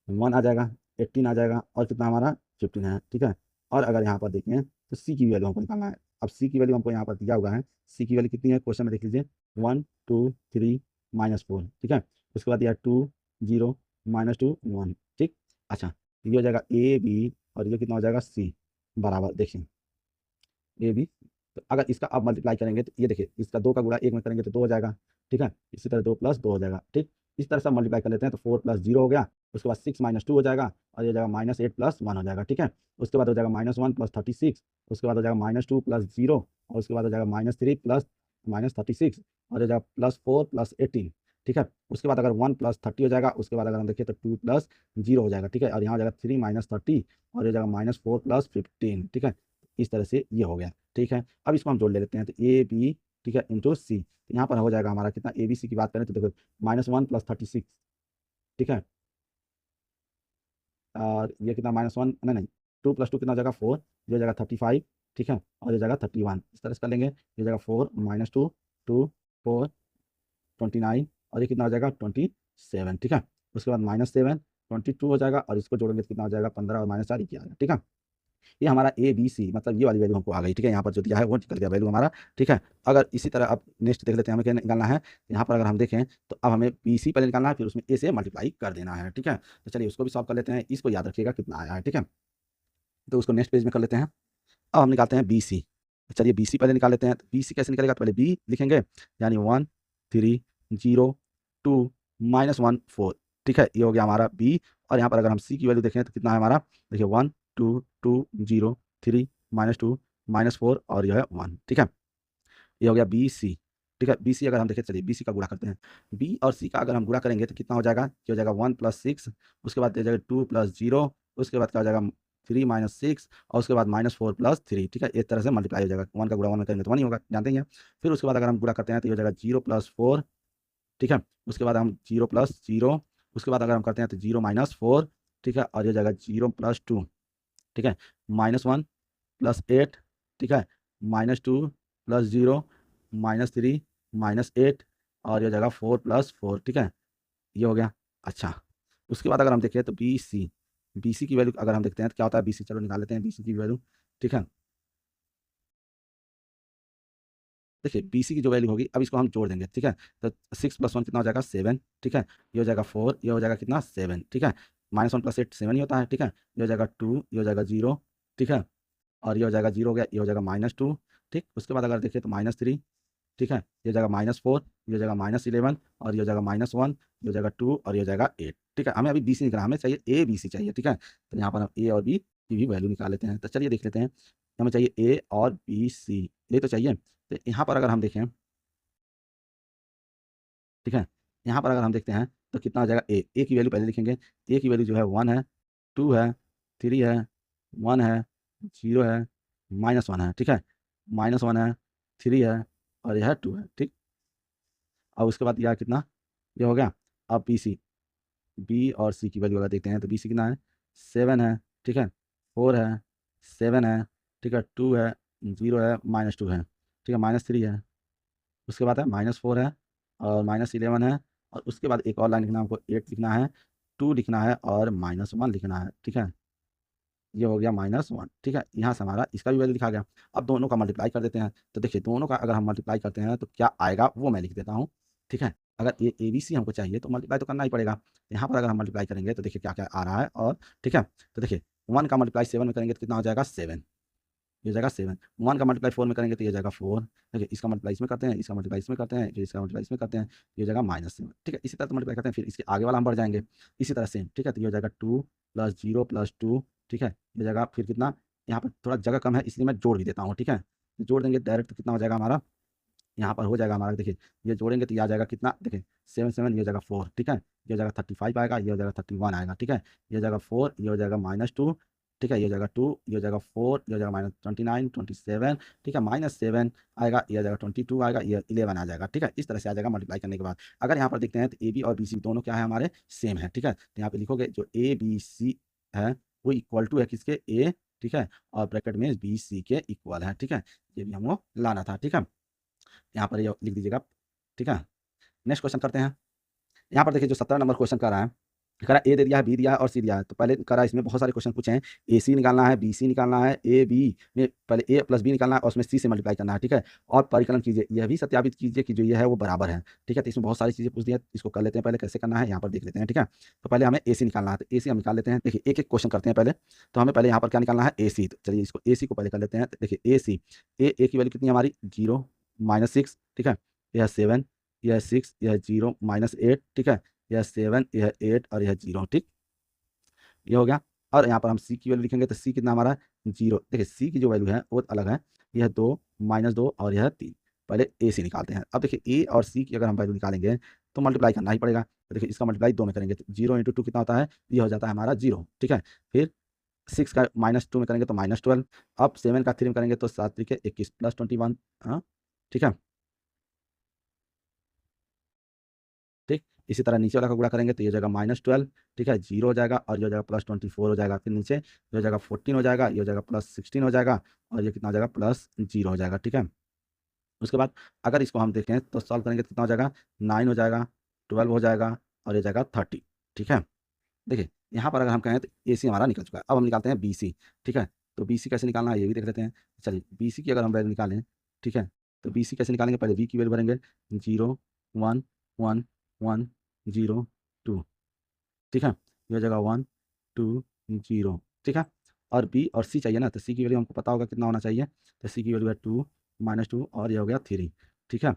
1 आ जाएगा, 18 आ जाएगा, और कितना हमारा 15 है। ठीक है, और अगर यहाँ पर देखें तो सी की वैल्यू हमको निकालना है। अब सी की वैल्यू हमको यहाँ पर दिया हुआ है, सी की वैल्यू कितनी है क्वेश्चन में देख लीजिए, 1 2 3 -4, ठीक है। उसके बाद यह 2 0 -2 1, ठीक। अच्छा, ये हो जाएगा ए बी, और ये कितना हो जाएगा सी, बराबर देखिए ए बी। तो अगर इसका अब मल्टीप्लाई करेंगे तो ये देखिए इसका 2 का गुणा 1 में करेंगे तो 2 हो जाएगा, ठीक है। इसी तरह 2 + 2 हो जाएगा, ठीक। इस तरह से हम मल्टीप्लाई कर लेते हैं तो 4 + 0 हो गया। उसके बाद 6 - 2 हो जाएगा, और ये हो जाएगा -8 + 1 हो जाएगा, ठीक है। उसके बाद हो जाएगा -1 + 36, उसके बाद हो जाएगा -2 + 0, और उसके बाद हो जाएगा -3 + -36, और हो जाएगा +4 + 18, ठीक है। उसके बाद अगर 1 + 30 हो जाएगा, उसके बाद अगर हम देखिए तो 2 + 0 हो जाएगा, ठीक है, और यहाँ हो जाएगा 3 - 30, और ये हो जाएगा -4 + 15, ठीक है। इस तरह से ये हो गया, ठीक है। अब इसको हम जोड़ ले लेते हैं तो ए बी, ठीक है, इंटू सी, तो यहाँ पर हो जाएगा हमारा कितना, ए बी सी की बात करें तो देखो -1 + 36, ठीक है, और ये कितना -1 नहीं नहीं, 2 + 2 कितना हो जाएगा 4, ये हो जाएगा 35, ठीक है, और ये जाएगा 31, इस तरह से कर लेंगे। ये जाएगा 4 - 2 2 4 29, और ये कितना हो जाएगा 27, ठीक है। उसके बाद -7 22 हो जाएगा, और इसको जोड़ेंगे तो कितना हो जाएगा 15, और -4 ये आएगा, ठीक है। ये हमारा ए बी सी, मतलब ये वाली वैल्यू हमको आ गई, ठीक है। यहाँ पर जो दिया है वो निकल गया वैल्यू हमारा, ठीक है। अगर इसी तरह अब नेक्स्ट देख लेते हैं हमें क्या निकालना है। तो यहाँ पर अगर हम देखें तो अब हमें बी सी पहले निकालना है, फिर उसमें ए से मल्टीप्लाई कर देना है, ठीक है। तो चलिए उसको भी सॉल्व कर लेते हैं, इसको याद रखिएगा कितना आया है, ठीक है। तो उसको नेक्स्ट पेज में कर लेते हैं। अब हम निकालते हैं बी सी। तो चलिए बी सी पहले निकाल लेते हैं। तो बी सी कैसे निकलेगा, तो पहले बी लिखेंगे, यानी 1 3 0 2 -1 4, ठीक है, ये हो गया हमारा बी। और यहाँ पर अगर हम सी की वैल्यू देखें तो कितना है हमारा, देखिए 1 2 2 0 3 -2 -4, और यह है 1, ठीक है। ये हो गया बी सी, ठीक है। बी सी अगर हम देखें, चलिए बी सी का गुणा करते हैं। बी और सी का अगर हम गुणा करेंगे तो कितना हो जाएगा, ये हो जाएगा 1 + 6, उसके बाद हो जाएगा 2 + 0, उसके बाद क्या हो जाएगा 3 - 6, और उसके बाद -4 + 3, ठीक है। इस तरह से मल्टीप्लाई हो जाएगा, 1 का गुणा 1 में करेंगे तो 1 ही होगा, जानते ही हैं। फिर उसके बाद अगर हम गुणा करते हैं तो ये हो जाएगा 0 + 4, ठीक है। उसके बाद हम 0 + 0, उसके बाद अगर हम करते हैं तो 0 - 4, ठीक है, और ये हो जाएगा 0 + 2, ठीक है, -1 + 8, ठीक है, -2 + 0 -3 -8, और ये हो जाएगा 4 + 4, ठीक है, ये हो गया। अच्छा, उसके बाद अगर हम देखें तो बी सी की वैल्यू अगर हम देखते हैं तो क्या होता है बी सी, चलो निकाल लेते हैं बी सी की वैल्यू, ठीक है। देखिए बी सी की जो वैल्यू होगी अब इसको हम जोड़ देंगे, ठीक है। तो 6 + 1 कितना हो जाएगा 7, ठीक है, ये हो जाएगा 4, ये हो जाएगा कितना 7, ठीक है, -1 + 8 7 ही होता है, ठीक है। ये हो जाएगा 2, ये हो जाएगा 0, ठीक है, और ये हो जाएगा 0 हो गया, ये हो जाएगा -2, ठीक। उसके बाद अगर देखें तो -3, ठीक है, ये हो जाएगा -4, ये हो जाएगा -11, और ये हो जाएगा -1, ये हो जाएगा 2, और ये हो जाएगा 8, ठीक है। हमें अभी बी सी निकालना, हमें चाहिए ए बी सी चाहिए, ठीक है। तो यहाँ पर हम ए और बी की भी वैल्यू निकाल लेते हैं। तो चलिए देख लेते हैं, हमें चाहिए ए और बी सी, ये तो चाहिए। तो यहाँ पर अगर हम देखें, ठीक है, यहाँ पर अगर हम देखते हैं तो कितना हो जाएगा ए की वैल्यू पहले लिखेंगे। ए की वैल्यू जो है 1 है, 2 है, 3 है, 1 है, 0 है, -1 है, ठीक है? -1 है, 3 है और यह 2 है, ठीक? अब उसके बाद यह कितना? ये हो गया। अब BC, बी और सी की वैल्यू अगर देखते हैं तो BC कितना है? 7 है, ठीक है? 4 है, 7 है, ठीक है? 2 है, 0 है, -2 है, ठीक है? -3 है, उसके बाद है -4 है और -11 है और उसके बाद एक और लाइन लिखना है हमको, 8 लिखना है, 2 लिखना है और -1 लिखना है, ठीक है? ये हो गया -1, ठीक है? यहाँ से हमारा इसका भी वैल्यू लिखा गया। अब दोनों का मल्टीप्लाई कर देते हैं, तो देखिए दोनों का अगर हम मल्टीप्लाई करते हैं तो क्या आएगा वो मैं लिख देता हूँ, ठीक है? अगर ये ABC हमको चाहिए तो मल्टीप्लाई तो करना ही पड़ेगा। यहाँ पर अगर हम मल्टीप्लाई करेंगे तो देखिए क्या-क्या आ रहा है और ठीक है? तो देखिए 1 का मल्टीप्लाई 7 में करेंगे तो कितना हो जाएगा? 7, ये हो जाएगा 7। 1 का मल्टीप्लाई 4 में करेंगे तो ये हो जाएगा 4। देखिए इसका मल्टीप्लाई इसमें करते हैं, इसका मल्टीप्लाई इसमें करते हैं, फिर इसका मल्टीप्लाई इसमें करते हैं, ये हो जाएगा -7, ठीक है? इसी तरह से मल्टीप्लाई करते हैं, फिर इसके आगे वाला हम बढ़ जाएँगे, इसी तरह सेम, ठीक है? तो ये हो जाएगा 2 + 0 + 2, ठीक है? ये हो जाएगा फिर कितना? यहाँ पर थोड़ा जगह कम है इसलिए मैं जोड़ भी देता हूँ, ठीक है? तो जोड़ देंगे डायरेक्ट तो कितना हो जाएगा हमारा? यहाँ पर हो जाएगा हमारा, देखिए ये जोड़ेंगे तो ये आ जाएगा कितना? देखिए 7 ये हो जाएगा 4, ठीक है? ये हो जाएगा 35 आएगा, ये हो जाएगा 31 आएगा, ठीक है? ये हो जाएगा 4, ये हो जाएगा -2, ठीक है? ये हो जाएगा 2, ये हो जाएगा 4, ये हो जाएगा -29, 27, ठीक है? -7 आएगा, ये आ जाएगा 22 आएगा, ये 11 आ जाएगा, ठीक है? इस तरह से आ जाएगा मल्टीप्लाई करने के बाद। अगर यहाँ पर देखते हैं तो AB और BC दोनों क्या है हमारे? सेम है, ठीक है? तो यहाँ पे लिखोगे जो ABC है वो इक्वल टू है किसके? A, ठीक है? और ब्रैकेट में BC के इक्वल है, ठीक है? ये भी हमको लाना था, ठीक है? यहाँ पर ये लिख दीजिएगा, ठीक है? नेक्स्ट क्वेश्चन करते हैं। यहाँ पर देखिए जो 17 नंबर क्वेश्चन कर रहा है, कह रहा है ए दे दिया है, बी दिया है और सी दिया है। तो पहले करा इसमें बहुत सारे क्वेश्चन पूछे हैं, AC निकालना है, BC निकालना है, AB में पहले A + B निकालना है और उसमें C से मल्टीप्लाई करना है, ठीक है? और परिकलन कीजिए, यह भी सत्यापित कीजिए कि जो ये है वो बराबर है, ठीक है? तो इसमें बहुत सारी चीज़ें पूछ दी हैं, इसको कर लेते हैं पहले कैसे करना है यहाँ पर देख लेते हैं, ठीक है? तो पहले हमें AC निकालना है, तो AC हम निकाल लेते हैं। देखिए एक-एक क्वेश्चन करते हैं पहले। तो हमें पहले यहाँ पर क्या निकालना है? AC, तो चलिए इसको AC को पहले कर लेते हैं। तो देखिए AC, A की वैल्यू कितनी है हमारी? 0, -6, ठीक है? यह 7, यह 6, यह 0, -8, ठीक है? यह 7, यह 8 और यह 0, ठीक? ये हो गया। और यहाँ पर हम C की वैल्यू लिखेंगे तो C कितना हमारा? 0। देखिए C की जो वैल्यू है वो अलग है, यह 2, -2 और यह 3। पहले AC निकालते हैं। अब देखिए A और C की अगर हम वैल्यू निकालेंगे तो मल्टीप्लाई करना ही पड़ेगा। तो देखिए इसका मल्टीप्लाई 2 में करेंगे तो 0 × 2 कितना होता है? ये हो जाता है हमारा 0, ठीक है? फिर 6 का -2 में करेंगे तो -12। अब 7 का 3 में करेंगे तो 7 त्रिक 21 + 21, हाँ, ठीक है? ठीक? इसी तरह नीचे वाला का गुणा करेंगे तो ये हो जाएगा -12, ठीक है? 0 हो जाएगा और ये हो जाएगा +24 हो जाएगा। फिर नीचे ये हो जाएगा 14 हो जाएगा, ये हो जाएगा +16 हो जाएगा और ये कितना हो जाएगा? +0 हो जाएगा, ठीक है? उसके बाद अगर इसको हम देखें तो सॉल्व करेंगे तो कितना हो जाएगा? 9 हो जाएगा, 12 हो जाएगा और ये जाएगा 30, ठीक है? देखिए, यहाँ पर अगर हम कहें तो AC हमारा निकल चुका है। अब हम निकालते हैं BC, ठीक है? तो BC कैसे निकालना है ये भी देख लेते हैं। चलिए BC की अगर हम वैल्यू निकालें, ठीक है? तो BC कैसे निकालेंगे? पहले V की वैल्यू भरेंगे 0, 1, 1, 1, 0, 2, ठीक है? ये हो जाएगा 1, 2, 0, ठीक है? और B और C चाहिए ना, तो C की वैल्यू हमको पता होगा कितना होना चाहिए। तो C की वैल्यू है 2, -2 और ये हो गया 3, ठीक है?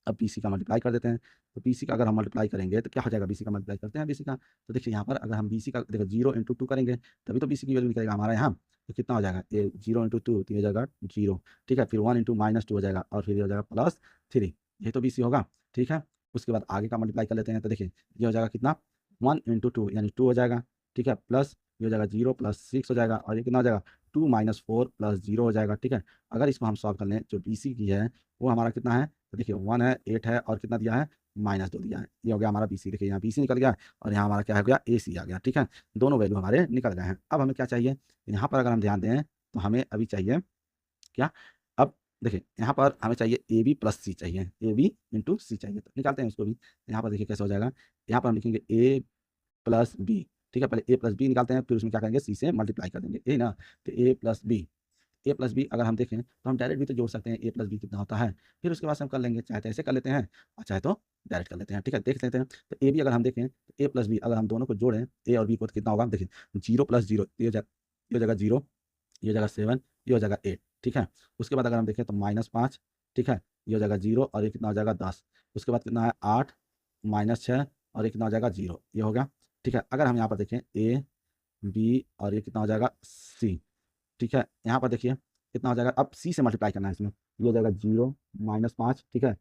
अब BC का मल्टीप्लाई कर देते हैं। तो BC का अगर हम मल्टीप्लाई करेंगे तो क्या हो जाएगा? BC का मल्टीप्लाई करते हैं BC का। तो देखिए यहाँ पर अगर हम BC का देखो 0 × 2 करेंगे तभी तो BC की वैल्यू निकलेगा हमारा यहाँ। तो कितना हो जाएगा? ये 0 × 2 तो ये हो जाएगा 0, ठीक है? फिर 1 × -2 हो जाएगा और फिर ये हो जाएगा +3, ये तो BC होगा, ठीक है? उसके बाद आगे का मल्टीप्लाई कर लेते हैं तो देखिए ये हो जाएगा कितना? 1 × 2 यानी 2 हो जाएगा, ठीक है? प्लस ये हो जाएगा 0 + 6 हो जाएगा और ये कितना हो जाएगा? 2 - 4 + 0 हो जाएगा, ठीक है? अगर इसको हम सॉल्व कर लें जो BC की है वो हमारा कितना है? तो देखिए 1 है, 8 है और कितना दिया है? -2 दिया है। ये हो गया हमारा BC, देखिए यहाँ BC निकल गया और यहाँ हमारा क्या हो गया? AC आ गया, ठीक है? दोनों वैल्यू हमारे निकल गए हैं। अब हमें क्या चाहिए? यहाँ पर अगर हम ध्यान दें तो हमें अभी चाहिए क्या? अब देखिए यहाँ पर हमें चाहिए AB + C चाहिए, AB × C चाहिए। तो निकालते हैं उसको भी। यहाँ पर देखिए कैसे हो जाएगा? यहाँ पर हम लिखेंगे A + B, ठीक है? पहले A + B निकालते हैं फिर उसमें क्या करेंगे? C से मल्टीप्लाई कर देंगे, यही ना? तो A + B, अगर हम देखें तो हम डायरेक्ट भी तो जोड़ सकते हैं। A + B कितना होता है? फिर उसके बाद से हम कर लेंगे, चाहे तो ऐसे कर लेते हैं और चाहे तो डायरेक्ट कर लेते हैं, ठीक है? देख लेते हैं। तो AB अगर हम देखें तो A + B अगर हम दोनों को जोड़ें A और B को तो कितना होगा? देखिए 0 + 0 ये हो जाएगा 0, ये हो जाएगा 7, ये हो जाएगा 8, ठीक है? उसके बाद अगर हम देखें तो -5, ठीक है? ये हो जाएगा 0 और ये कितना हो जाएगा 10। उसके बाद कितना है 8, -6 और ये कितना हो जाएगा 0, ये हो गया, ठीक है? अगर हम यहाँ पर देखें A, B और ये कितना हो जाएगा C, ठीक है? यहाँ पर देखिए कितना हो जाएगा? अब C से मल्टीप्लाई करना है इसमें। ये हो जाएगा 0, -5, ठीक है?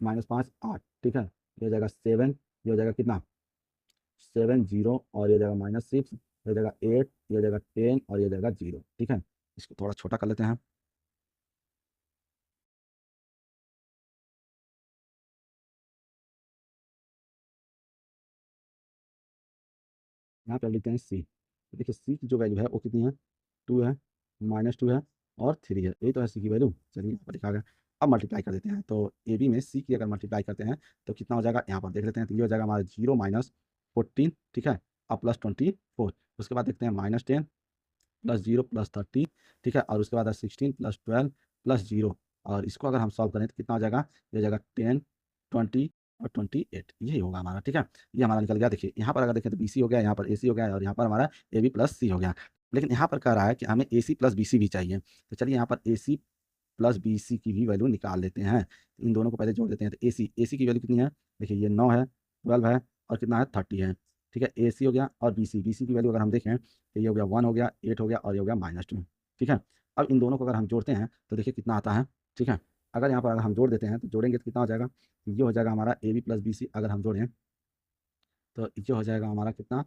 -5 8, ठीक है? ये हो जाएगा 7, ये हो जाएगा कितना? 7, 0 और ये हो जाएगा -6, ये हो जाएगा 8, ये हो जाएगा 10 और ये हो जाएगा 0, ठीक है? इसको थोड़ा छोटा कर लेते हैं। यहाँ पे अब लिखते हैं सी। तो देखिए सी की जो वैल्यू है वो कितनी है, 2 है, -2 है और 3 है। यही तो है सी की वैल्यू। चलिए यहाँ पर लिखा गया। अब मल्टीप्लाई कर देते हैं। तो ए बी में सी की अगर मल्टीप्लाई करते हैं तो कितना हो जाएगा, यहाँ पर देख लेते हैं। तो ये हो जाएगा हमारा 0 -14, ठीक है, अब +24। उसके बाद देखते हैं -10 +0 +30, ठीक है, और उसके बाद 16 +12 +0। और इसको अगर हम सॉल्व करें तो कितना हो जाएगा, ये हो जाएगा 10, 20 और 28। यही होगा हमारा, ठीक है। ये हमारा निकल गया। देखिए यहाँ पर अगर देखें तो बी सी हो गया, यहाँ पर ए सी हो गया और यहाँ पर हमारा ए बी प्लस सी हो गया। लेकिन यहाँ पर कह रहा है कि हमें ए सी प्लस बी सी भी चाहिए। तो चलिए यहाँ पर ए सी प्लस बी सी की भी वैल्यू निकाल लेते हैं। इन दोनों को पहले जोड़ देते हैं। तो ए सी की वैल्यू कितनी है, देखिए ये 9 है, 12 है और कितना है 30 है, ठीक है। ए सी हो गया और बी सी की वैल्यू अगर हम देखें तो ये हो गया 1 हो गया, 8 हो गया और ये हो गया -2, ठीक है। अब इन दोनों को अगर हम जोड़ते हैं तो देखिए कितना आता है, ठीक है। अगर यहाँ पर अगर हम जोड़ देते हैं तो जोड़ेंगे तो कितना हो जाएगा, ये हो जाएगा हमारा a b plus b c. अगर हम जोड़ें तो ये हो जाएगा हमारा कितना,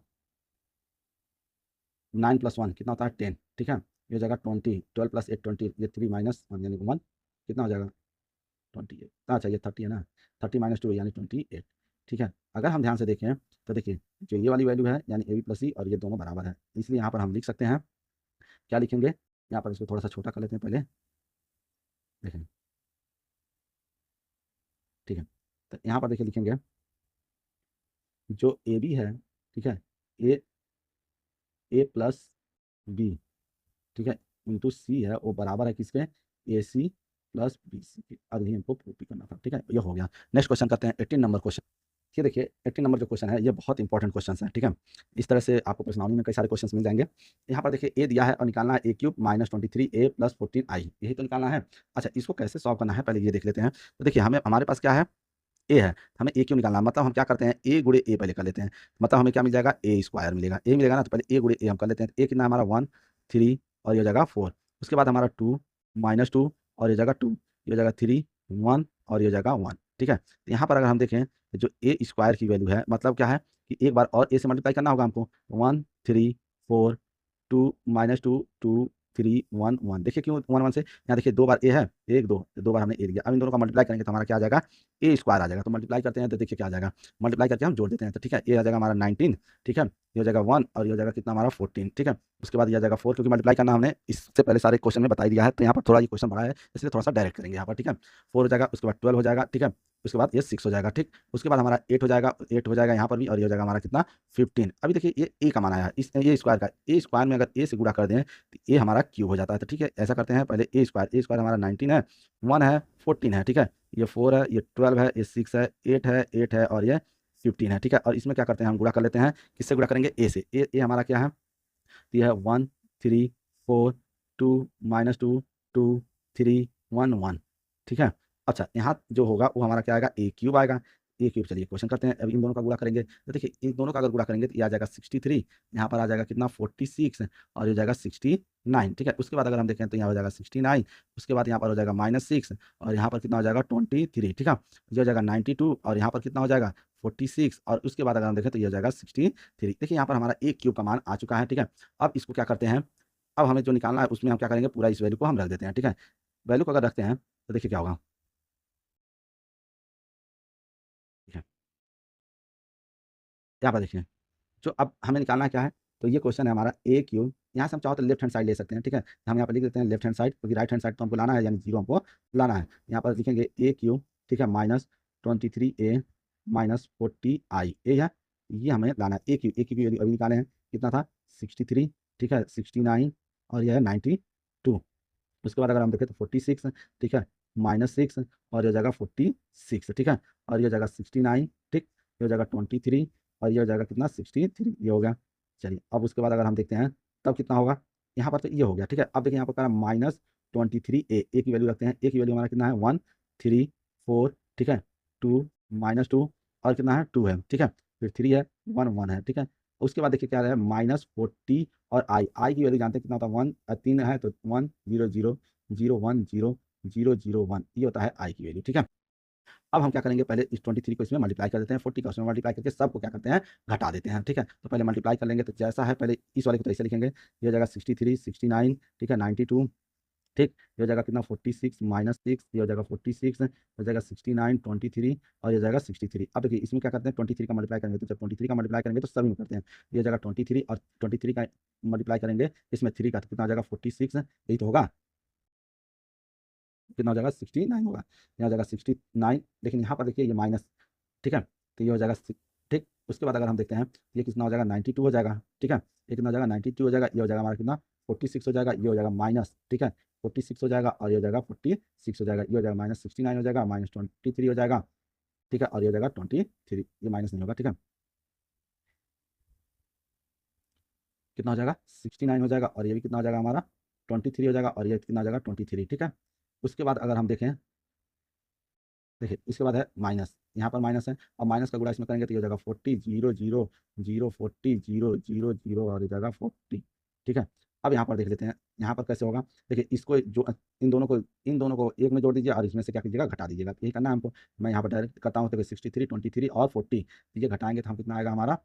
9 + 1 कितना होता है 10, ठीक है। ये हो जाएगा 20, 12 + 8 20, ये 3 - 1 यानी कि 1 कितना हो जाएगा 28। अच्छा ये 30 है ना, 30 - 2 यानी 28, ठीक है। अगर हम ध्यान से देखें तो देखिए जो ये वाली वैल्यू है यानी ए बी प्लस सी और ये दोनों बराबर है, इसलिए यहाँ पर हम लिख सकते हैं। क्या लिखेंगे, यहाँ पर इसको थोड़ा सा छोटा कर लेते हैं पहले, देखें, ठीक है। तो यहाँ पर देखिए लिखेंगे जो ए बी है, ठीक है, ए ए प्लस बी, ठीक है, इंटू सी है वो बराबर है किसके, ए सी प्लस बी सी के। अब ये हमको प्रूफ भी करना था, ठीक है। ये हो गया। नेक्स्ट क्वेश्चन करते हैं 18 नंबर क्वेश्चन। ये देखिए 18 नंबर जो क्वेश्चन है ये बहुत इंपॉर्टेंट क्वेश्चन है, ठीक है। इस तरह से आपको प्रश्नावली में कई सारे क्वेश्चन मिल जाएंगे। यहाँ पर देखिए ए दिया है और निकालना है a³ -23a + 14i, यही तो निकालना है। अच्छा इसको कैसे सॉल्व करना है पहले ये देख लेते हैं। तो देखिए हमें हमारे पास क्या है, ए है, हमें ए क्यों निकालना है, मतलब हम क्या करते हैं ए गुणे ए पहले कर लेते हैं। मतलब हमें क्या मिल जाएगा, ए स्क्वायर मिलेगा, ए मिलेगा ना, तो पहले ए गुणे ए हम कर लेते हैं। तो ए कितना है हमारा 1, 3 और ये हो जाएगा 4। उसके बाद हमारा 2 -2 और ये जाएगा 2, ये हो जाएगा 3 1 और ये हो जाएगा 1, ठीक है। तो यहाँ पर अगर हम देखें तो जो ए स्क्वायर की वैल्यू है मतलब क्या है कि एक बार और ए से मल्टीप्लाई करना होगा हमको। 1 3 4 2 -2 2 3 1 1। देखिए क्यों 1 1 से, यहाँ देखिए 2 बार ए है, 1 2, 2 बार हमने ए लिया। अब इन दोनों का मल्टीप्लाई करेंगे तो हमारा क्या आ जाएगा, ए स्क्वायर आ जाएगा। तो मल्टीप्लाई करते हैं तो देखिए क्या आ जाएगा, मल्टीप्लाई करके हम जोड़ देते हैं तो ठीक है। ये आ जाएगा हमारा 19, ठीक है, ये हो जाएगा 1 और ये हो जाएगा कितना हमारा 14, ठीक है। उसके बाद ये आ जाएगा 4, क्योंकि मल्टीप्लाई करना हमने इससे पहले सारे क्वेश्चन में बता ही दिया है। तो यहाँ पर थोड़ा ये क्वेश्चन बड़ा है इसलिए थोड़ा सा डायरेक्ट करेंगे यहाँ पर, ठीक है। 4 हो जाएगा, उसके बाद 12 हो जाएगा, ठीक है। उसके बाद ये 6 हो जाएगा, ठीक। उसके बाद हमारा 8 हो जाएगा, 8 हो जाएगा यहाँ पर भी और ये हो जाएगा हमारा कितना 15। अभी देखिए ये ए का मान आया है, इस ये स्क्वायर का, ए स्क्वायर में अगर ए से गुणा कर दें तो ये हमारा क्यूब हो जाता है। तो ठीक है ऐसा करते हैं, पहले ए स्क्वायर हमारा 19 है, 1 है, 14 है, ठीक है, ये 4 है, ये 12 है, ये 6 है, 8 है और ये 15 है, ठीक है। और इसमें क्या करते हैं हम गुणा कर लेते हैं, किससे गुणा करेंगे, ए से। ए हमारा क्या है, तो ये है 1 3 4 2 -2 2 3 1 1, ठीक है। अच्छा यहाँ जो होगा वो हमारा क्या आएगा, ए क्यूब आएगा। ए क्यूब, चलिए क्वेश्चन करते हैं। अब इन दोनों का गुणा करेंगे तो देखिए इन दोनों का अगर गुणा करेंगे तो ये आ जाएगा 63, यहाँ पर आ जाएगा कितना 46 और ये जाएगा 69, ठीक है। उसके बाद अगर हम देखें तो यहाँ हो जाएगा 69, उसके बाद यहाँ पर हो जाएगा -6 और यहाँ पर कितना हो जाएगा 23, ठीक है। ये हो जाएगा 92 और यहाँ पर कितना हो जाएगा 46 और उसके बाद अगर हम देखें तो ये हो जाएगा 63। देखिए यहाँ पर हमारा ए क्यूब का मान आ चुका है, ठीक है। अब इसको क्या करते हैं, अब हमें जो निकालना है उसमें हम क्या करेंगे, पूरा इस वैल्यू को हम रख देते हैं, ठीक है। वैल्यू को अगर रखते हैं तो देखिए क्या होगा, ठीक है। यहाँ पर देखिए जो अब हमें निकालना क्या है, तो ये क्वेश्चन है हमारा ए क्यूब। यहाँ से हम चाहो तो लेफ्ट हैंड साइड ले सकते हैं, ठीक है। हम यहाँ पर लिख देते हैं लेफ्ट हैंड साइड, क्योंकि राइट हैंड साइड तो हमको लाना है यानी 0 हमको लाना है। यहाँ पर लिखेंगे ए क्यूब, ठीक है, -23a -40i, ए है, ये हमें लाना है। ए क्यूब की वैल्यू अभी निकाले हैं, कितना था 63, ठीक है, 69 और यह है 92। उसके बाद अगर हम देखें तो 46, ठीक है, -6 और ये जाएगा 46, ठीक है, और ये जाएगा 69, ठीक, ये हो जाएगा 23 और ये हो जाएगा कितना 63, ये हो गया। चलिए अब उसके बाद अगर हम देखते हैं तब कितना होगा, यहाँ पर तो ये हो गया, ठीक है। अब देखिए यहाँ पर कह रहा है -23a, ए की वैल्यू रखते हैं। ए की वैल्यू हमारा कितना है 1 3 4, ठीक है, 2 -2 और कितना है 2 है, ठीक है, फिर 3 है, 1 1 है, ठीक है। उसके बाद देखिए क्या है -40 और आई की वैल्यू जानते हैं कितना होता है 1, 3 है तो 1 0 0 0 1 0 0 0 1, ये होता है आई की वैल्यू, ठीक है। अब हम क्या करेंगे, पहले इस 23 को इसमें मल्टीप्लाई कर देते हैं, 40 का उसमें मल्टीप्लाई करके सबको क्या करते हैं, घटा देते हैं। ठीक है, तो पहले मल्टीप्लाई कर लेंगे, तो जैसा है पहले इस वाले को तो ऐसे लिखेंगे, ये हो जाएगा 63, 69, ठीक है, 92, ठीक, ये हो जाएगा कितना 46 माइनस 6, ये हो जाएगा 46, हो जाएगा 69, 23 और ये हो जाएगा 63। अब देखिए इसमें क्या करते हैं, 23 का मल्टीप्लाई करेंगे, तो जब 23 का मल्टीप्लाई करेंगे तो सभी में करते हैं, ये हो जाएगा 23 और 23 का मल्टीप्लाई करेंगे इसमें 3 का, तो कितना हो जाएगा 46, यही तो होगा, कितना हो जाएगा 69 होगा, यहाँ हो जाएगा 69, लेकिन यहाँ पर देखिए ये माइनस, ठीक है, तो ये हो जाएगा ठीक। उसके बाद अगर हम देखते हैं ये कितना हो जाएगा 92 हो जाएगा, ठीक है, ये कितना हो जाएगा 92 हो जाएगा, ये हो जाएगा हमारा कितना 46 हो जाएगा, ये हो जाएगा माइनस, ठीक है, 46 हो जाएगा और ये हो जाएगा 46 हो जाएगा, ये हो जाएगा माइनस 69 हो जाएगा, माइनस 23 हो जाएगा, ठीक है, और ये हो जाएगा 23, ये माइनस नहीं होगा, ठीक है, कितना हो जाएगा 69 हो जाएगा और ये भी कितना हो जाएगा हमारा 23 हो जाएगा और ये कितना हो जाएगा 23, ठीक है। उसके बाद अगर हम देखें, देखिए इसके बाद है माइनस, यहाँ पर माइनस है और माइनस का गुणा इसमें करेंगे तो ये हो जाएगा 40 0 0 0 40 0 0 0 और ये जाएगा 40, ठीक है। अब यहाँ पर देख लेते हैं यहाँ पर कैसे होगा, देखिए इसको जो इन दोनों को एक में जोड़ दीजिए और इसमें से क्या कीजिएगा, घटा दीजिएगा, यही करना है हमको। मैं यहाँ पर डायरेक्ट करता हूँ, तो 63 23 और 40, ये घटाएंगे तो हम कितना आएगा हमारा,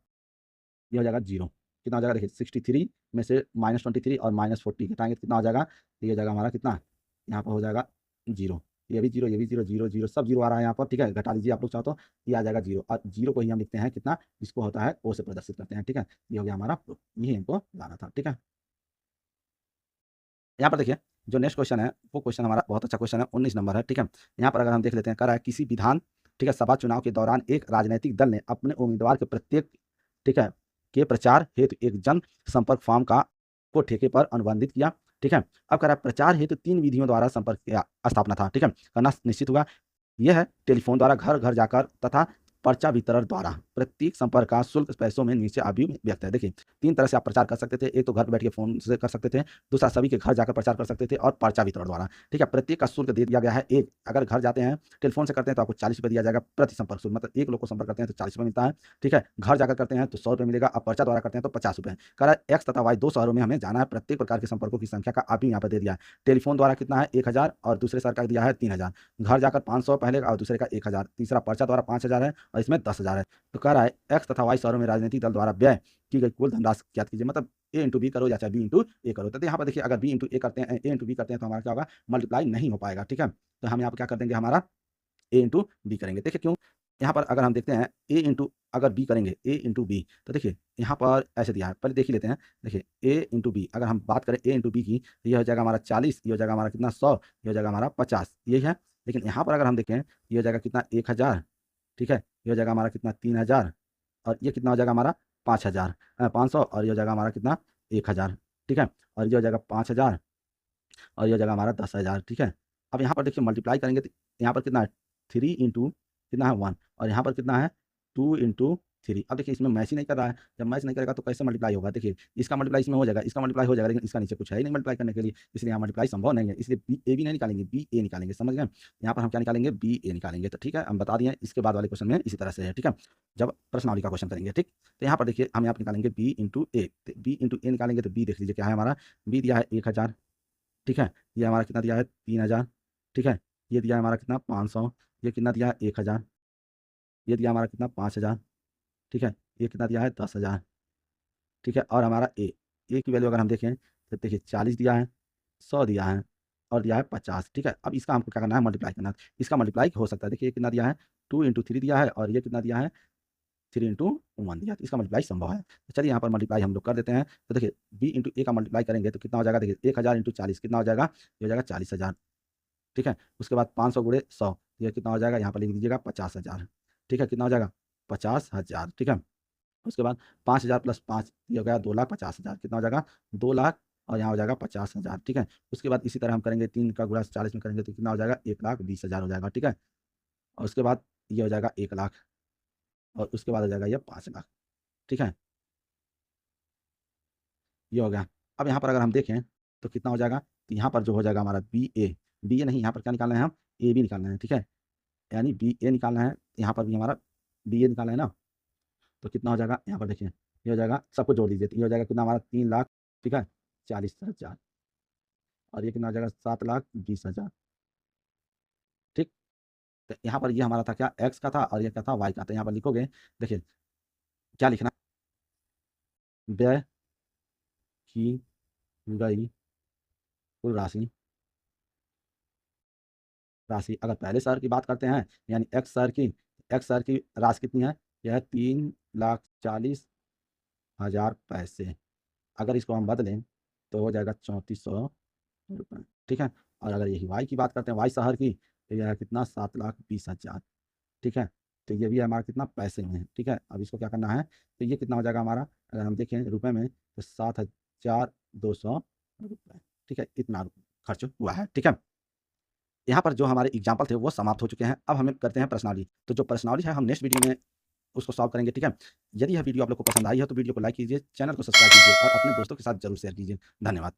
ये हो जाएगा जीरो, कितना हो जाएगा देखिए 63 में से माइनस 23 और माइनस 40 घटाएंगे तो कितना हो जाएगा, ये हो जाएगा हमारा कितना, यहाँ पर हो जाएगा जीरो, ये भी जीरो, ये भी जीरो, जीरो जीरो सब जीरो आ रहा है यहाँ पर, ठीक है, घटा लीजिए आप लोग चाहो तो, ये आ जाएगा जीरो और जीरो को ही हम लिखते हैं कितना, जिसको होता है ओ से प्रदर्शित करते हैं, ठीक है, ये हो गया हमारा प्रूफ, यही हमको लाना था, ठीक है। यहाँ पर देखिए जो नेक्स्ट क्वेश्चन है वो क्वेश्चन हमारा बहुत अच्छा क्वेश्चन है, 19 नंबर है, ठीक है। यहाँ पर अगर हम देख लेते हैं, कह रहा है किसी विधान, ठीक है, सभा चुनाव के दौरान एक राजनीतिक दल ने अपने उम्मीदवार के प्रत्येक, ठीक है, के प्रचार हेतु एक जन संपर्क फॉर्म को ठेके पर अनुबंधित किया, ठीक है। अब कह रहा है प्रचार हेतु 3 विधियों द्वारा संपर्क की स्थापना था, ठीक है, करना निश्चित हुआ। यह है टेलीफोन द्वारा घर घर जाकर तथा पर्चा वितरण द्वारा, प्रत्येक संपर्क का शुल्क पैसों में नीचे अभिव्यक्त है। देखिए 3 तरह से आप प्रचार कर सकते थे, एक तो घर बैठ के फोन से कर सकते थे, दूसरा सभी के घर जाकर प्रचार कर सकते थे और पर्चा वितरण द्वारा, ठीक है। प्रत्येक का शुल्क दे दिया गया है एक, अगर घर जाते हैं टेलीफोन से करते हैं तो आपको 40 रुपये दिया जाएगा प्रति संपर्क शुल्क, मतलब एक लोग को संपर्क करते हैं तो 40 रुपये मिलता है, ठीक है। घर जाकर करते हैं तो 100 रुपये मिलेगा, अब पर्चा द्वारा करते हैं तो 50 रुपये। कह रहा है एक्स तथा वाई 2 शहरों में हमें जाना है, प्रत्येक प्रकार के संपर्कों की संख्या का अभी यहाँ पर दे दिया है। टेलीफोन द्वारा कितना है 1000 और दूसरे शहर का दिया है 3000, घर जाकर 500 पहले और दूसरे का 1000, तीसरा पर्चा द्वारा 5000 है और इसमें 10,000 है। तो कह रहा है एक्स तथा वाई शहरों में राजनीतिक दल द्वारा व्यय की गई कुल धनराशि ज्ञात कीजिए, मतलब ए इंटू बी करो या चाहे बी इंटू ए करो। तो यहाँ पर देखिए अगर बी इंटू ए करते हैं, ए इंटू बी करते हैं तो हमारा क्या होगा, मल्टीप्लाई नहीं हो पाएगा, ठीक है। तो हम यहाँ पर क्या कर देंगे, हमारा ए इंटू बी करेंगे। देखिए क्यों, यहाँ पर अगर हम देखते हैं ए इंटू अगर बी करेंगे, ए इंटू बी, तो देखिए यहाँ पर ऐसे दिया है, पहले देख ही लेते हैं। देखिए ए इंटू बी अगर हम बात करें ए इंटू बी की, तो ये हो जाएगा हमारा 40, ये हो जाएगा हमारा कितना 100, ये हो जाएगा हमारा 50, यही है। लेकिन यहाँ पर अगर हम देखें ये हो जाएगा कितना 1000, ठीक है, ये हो जाएगा हमारा कितना 3000 और ये कितना हो जाएगा हमारा 5000 500 और ये हो जाएगा हमारा कितना 1000, ठीक है, और ये हो जाएगा 5000 और ये हो जाएगा हमारा 10,000, ठीक है। अब यहाँ पर देखिए मल्टीप्लाई करेंगे तो यहाँ पर कितना है 3 इंटू कितना है 1 और यहाँ पर कितना है 2 इंटू 3। अब देखिए इसमें मैच ही नहीं कर रहा है, जब मैच नहीं करेगा तो कैसे मल्टीप्लाई होगा, देखिए इसका मल्टीप्लाई इसमें हो जाएगा, इसका मल्टीप्लाई हो जाएगा, लेकिन इसका नीचे कुछ है ही नहीं मल्टीप्लाई करने के लिए, इसलिए यहाँ मल्टीप्लाई संभव नहीं है, इसलिए बी ए भी नहीं निकालेंगे, बी ए निकालेंगे, समझ गए। यहाँ पर हम क्या निकालेंगे, बी ए निकालेंगे। तो ठीक है, हम बता दिए इसके बाद वाले क्वेश्चन में इसी तरह से है, ठीक है, जब प्रश्नावली का क्वेश्चन करेंगे, ठीक। तो यहाँ पर देखिए हम यहाँ पर निकालेंगे बी इंटू ए, बी इंटू ए निकालेंगे तो बी देख लीजिए क्या है हमारा, बी दिया है 1000, ठीक है, ये हमारा कितना दिया है 3000, ठीक है, ये दिया है हमारा कितना 500, ये कितना दिया है 1000, ये दिया हमारा कितना 5000, ठीक है, ये कितना दिया है 10,000, ठीक है, और हमारा ए की वैल्यू अगर हम देखें तो देखिए 40 दिया है, 100 दिया है और दिया है 50, ठीक है। अब इसका हमको क्या करना है, मल्टीप्लाई करना है। इसका मल्टीप्लाई हो सकता है, देखिए ये कितना दिया है 2 इंटू 3 दिया है और ये कितना दिया है 3 इंटू 1 दिया है, तो इसका मल्टीप्लाई संभव है। तो चलिए यहाँ पर मल्टीप्लाई हम लोग कर देते हैं। तो देखिए बी इंटू ए का मल्टीप्लाई करेंगे तो कितना हो जाएगा, देखिए 1000 इंटू 40 कितना हो जाएगा, ये हो जाएगा 40,000, ठीक है। उसके बाद 500 गुणे 100, ये कितना हो जाएगा, यहाँ पर लिख दीजिएगा 50,000, ठीक है, कितना हो जाएगा 50,000, ठीक है। उसके बाद 5,000 प्लस 5 ये हो गया 2,50,000, कितना हो जाएगा 2 लाख और यहाँ हो जाएगा 50,000, ठीक है। उसके बाद इसी तरह हम करेंगे 3 का गुणा 40 में करेंगे तो कितना हो जाएगा 1,20,000 हो जाएगा, ठीक है। और उसके बाद ये हो जाएगा 1 लाख और उसके बाद हो जाएगा ये 5 लाख, ठीक है, ये हो गया। अब यहाँ पर अगर हम देखें तो कितना हो जाएगा, तो यहाँ पर जो हो जाएगा हमारा बी ए नहीं, यहाँ पर क्या निकालना है, हम ए बी निकालना है, ठीक है, यानी बी ए निकालना है, यहाँ पर भी हमारा बी ए निकालना है ना। तो कितना हो जाएगा, यहाँ पर देखिए ये हो जाएगा, सबको जोड़ दीजिए तो ये हो जाएगा कितना हमारा 3 लाख, ठीक है, 40,000 और ये कितना हो जाएगा 7,20,000, ठीक। तो यहाँ पर ये हमारा था क्या, एक्स का था और ये क्या था, वाई का। तो यहाँ पर लिखोगे, देखिए क्या लिखना, व्यय की गई कुल राशि, अगर पहले शहर की बात करते हैं यानी एक्स शहर की राशि कितनी है, यह है 3,40,000 पैसे। अगर इसको हम बदलें तो हो जाएगा 3,400 रुपये, ठीक है। और अगर यही वाई की बात करते हैं, वाई शहर की, तो यह है कितना, 7,20,000, ठीक है। तो ये भी हमारा कितना, पैसे में है, ठीक है। अब इसको क्या करना है, तो ये कितना हो जाएगा हमारा, अगर हम देखें रुपए में, तो 7,200 रुपये, ठीक है। इतना खर्च हुआ है, ठीक है। यहाँ पर जो हमारे एग्जाम्पल थे वो समाप्त हो चुके हैं। अब हमें करते हैं प्रश्नावली। तो जो प्रश्नावली है हम नेक्स्ट वीडियो में उसको सॉल्व करेंगे, ठीक है। यदि यह वीडियो आप लोग को पसंद आई है तो वीडियो को लाइक कीजिए, चैनल को सब्सक्राइब कीजिए और अपने दोस्तों के साथ जरूर शेयर कीजिए। धन्यवाद।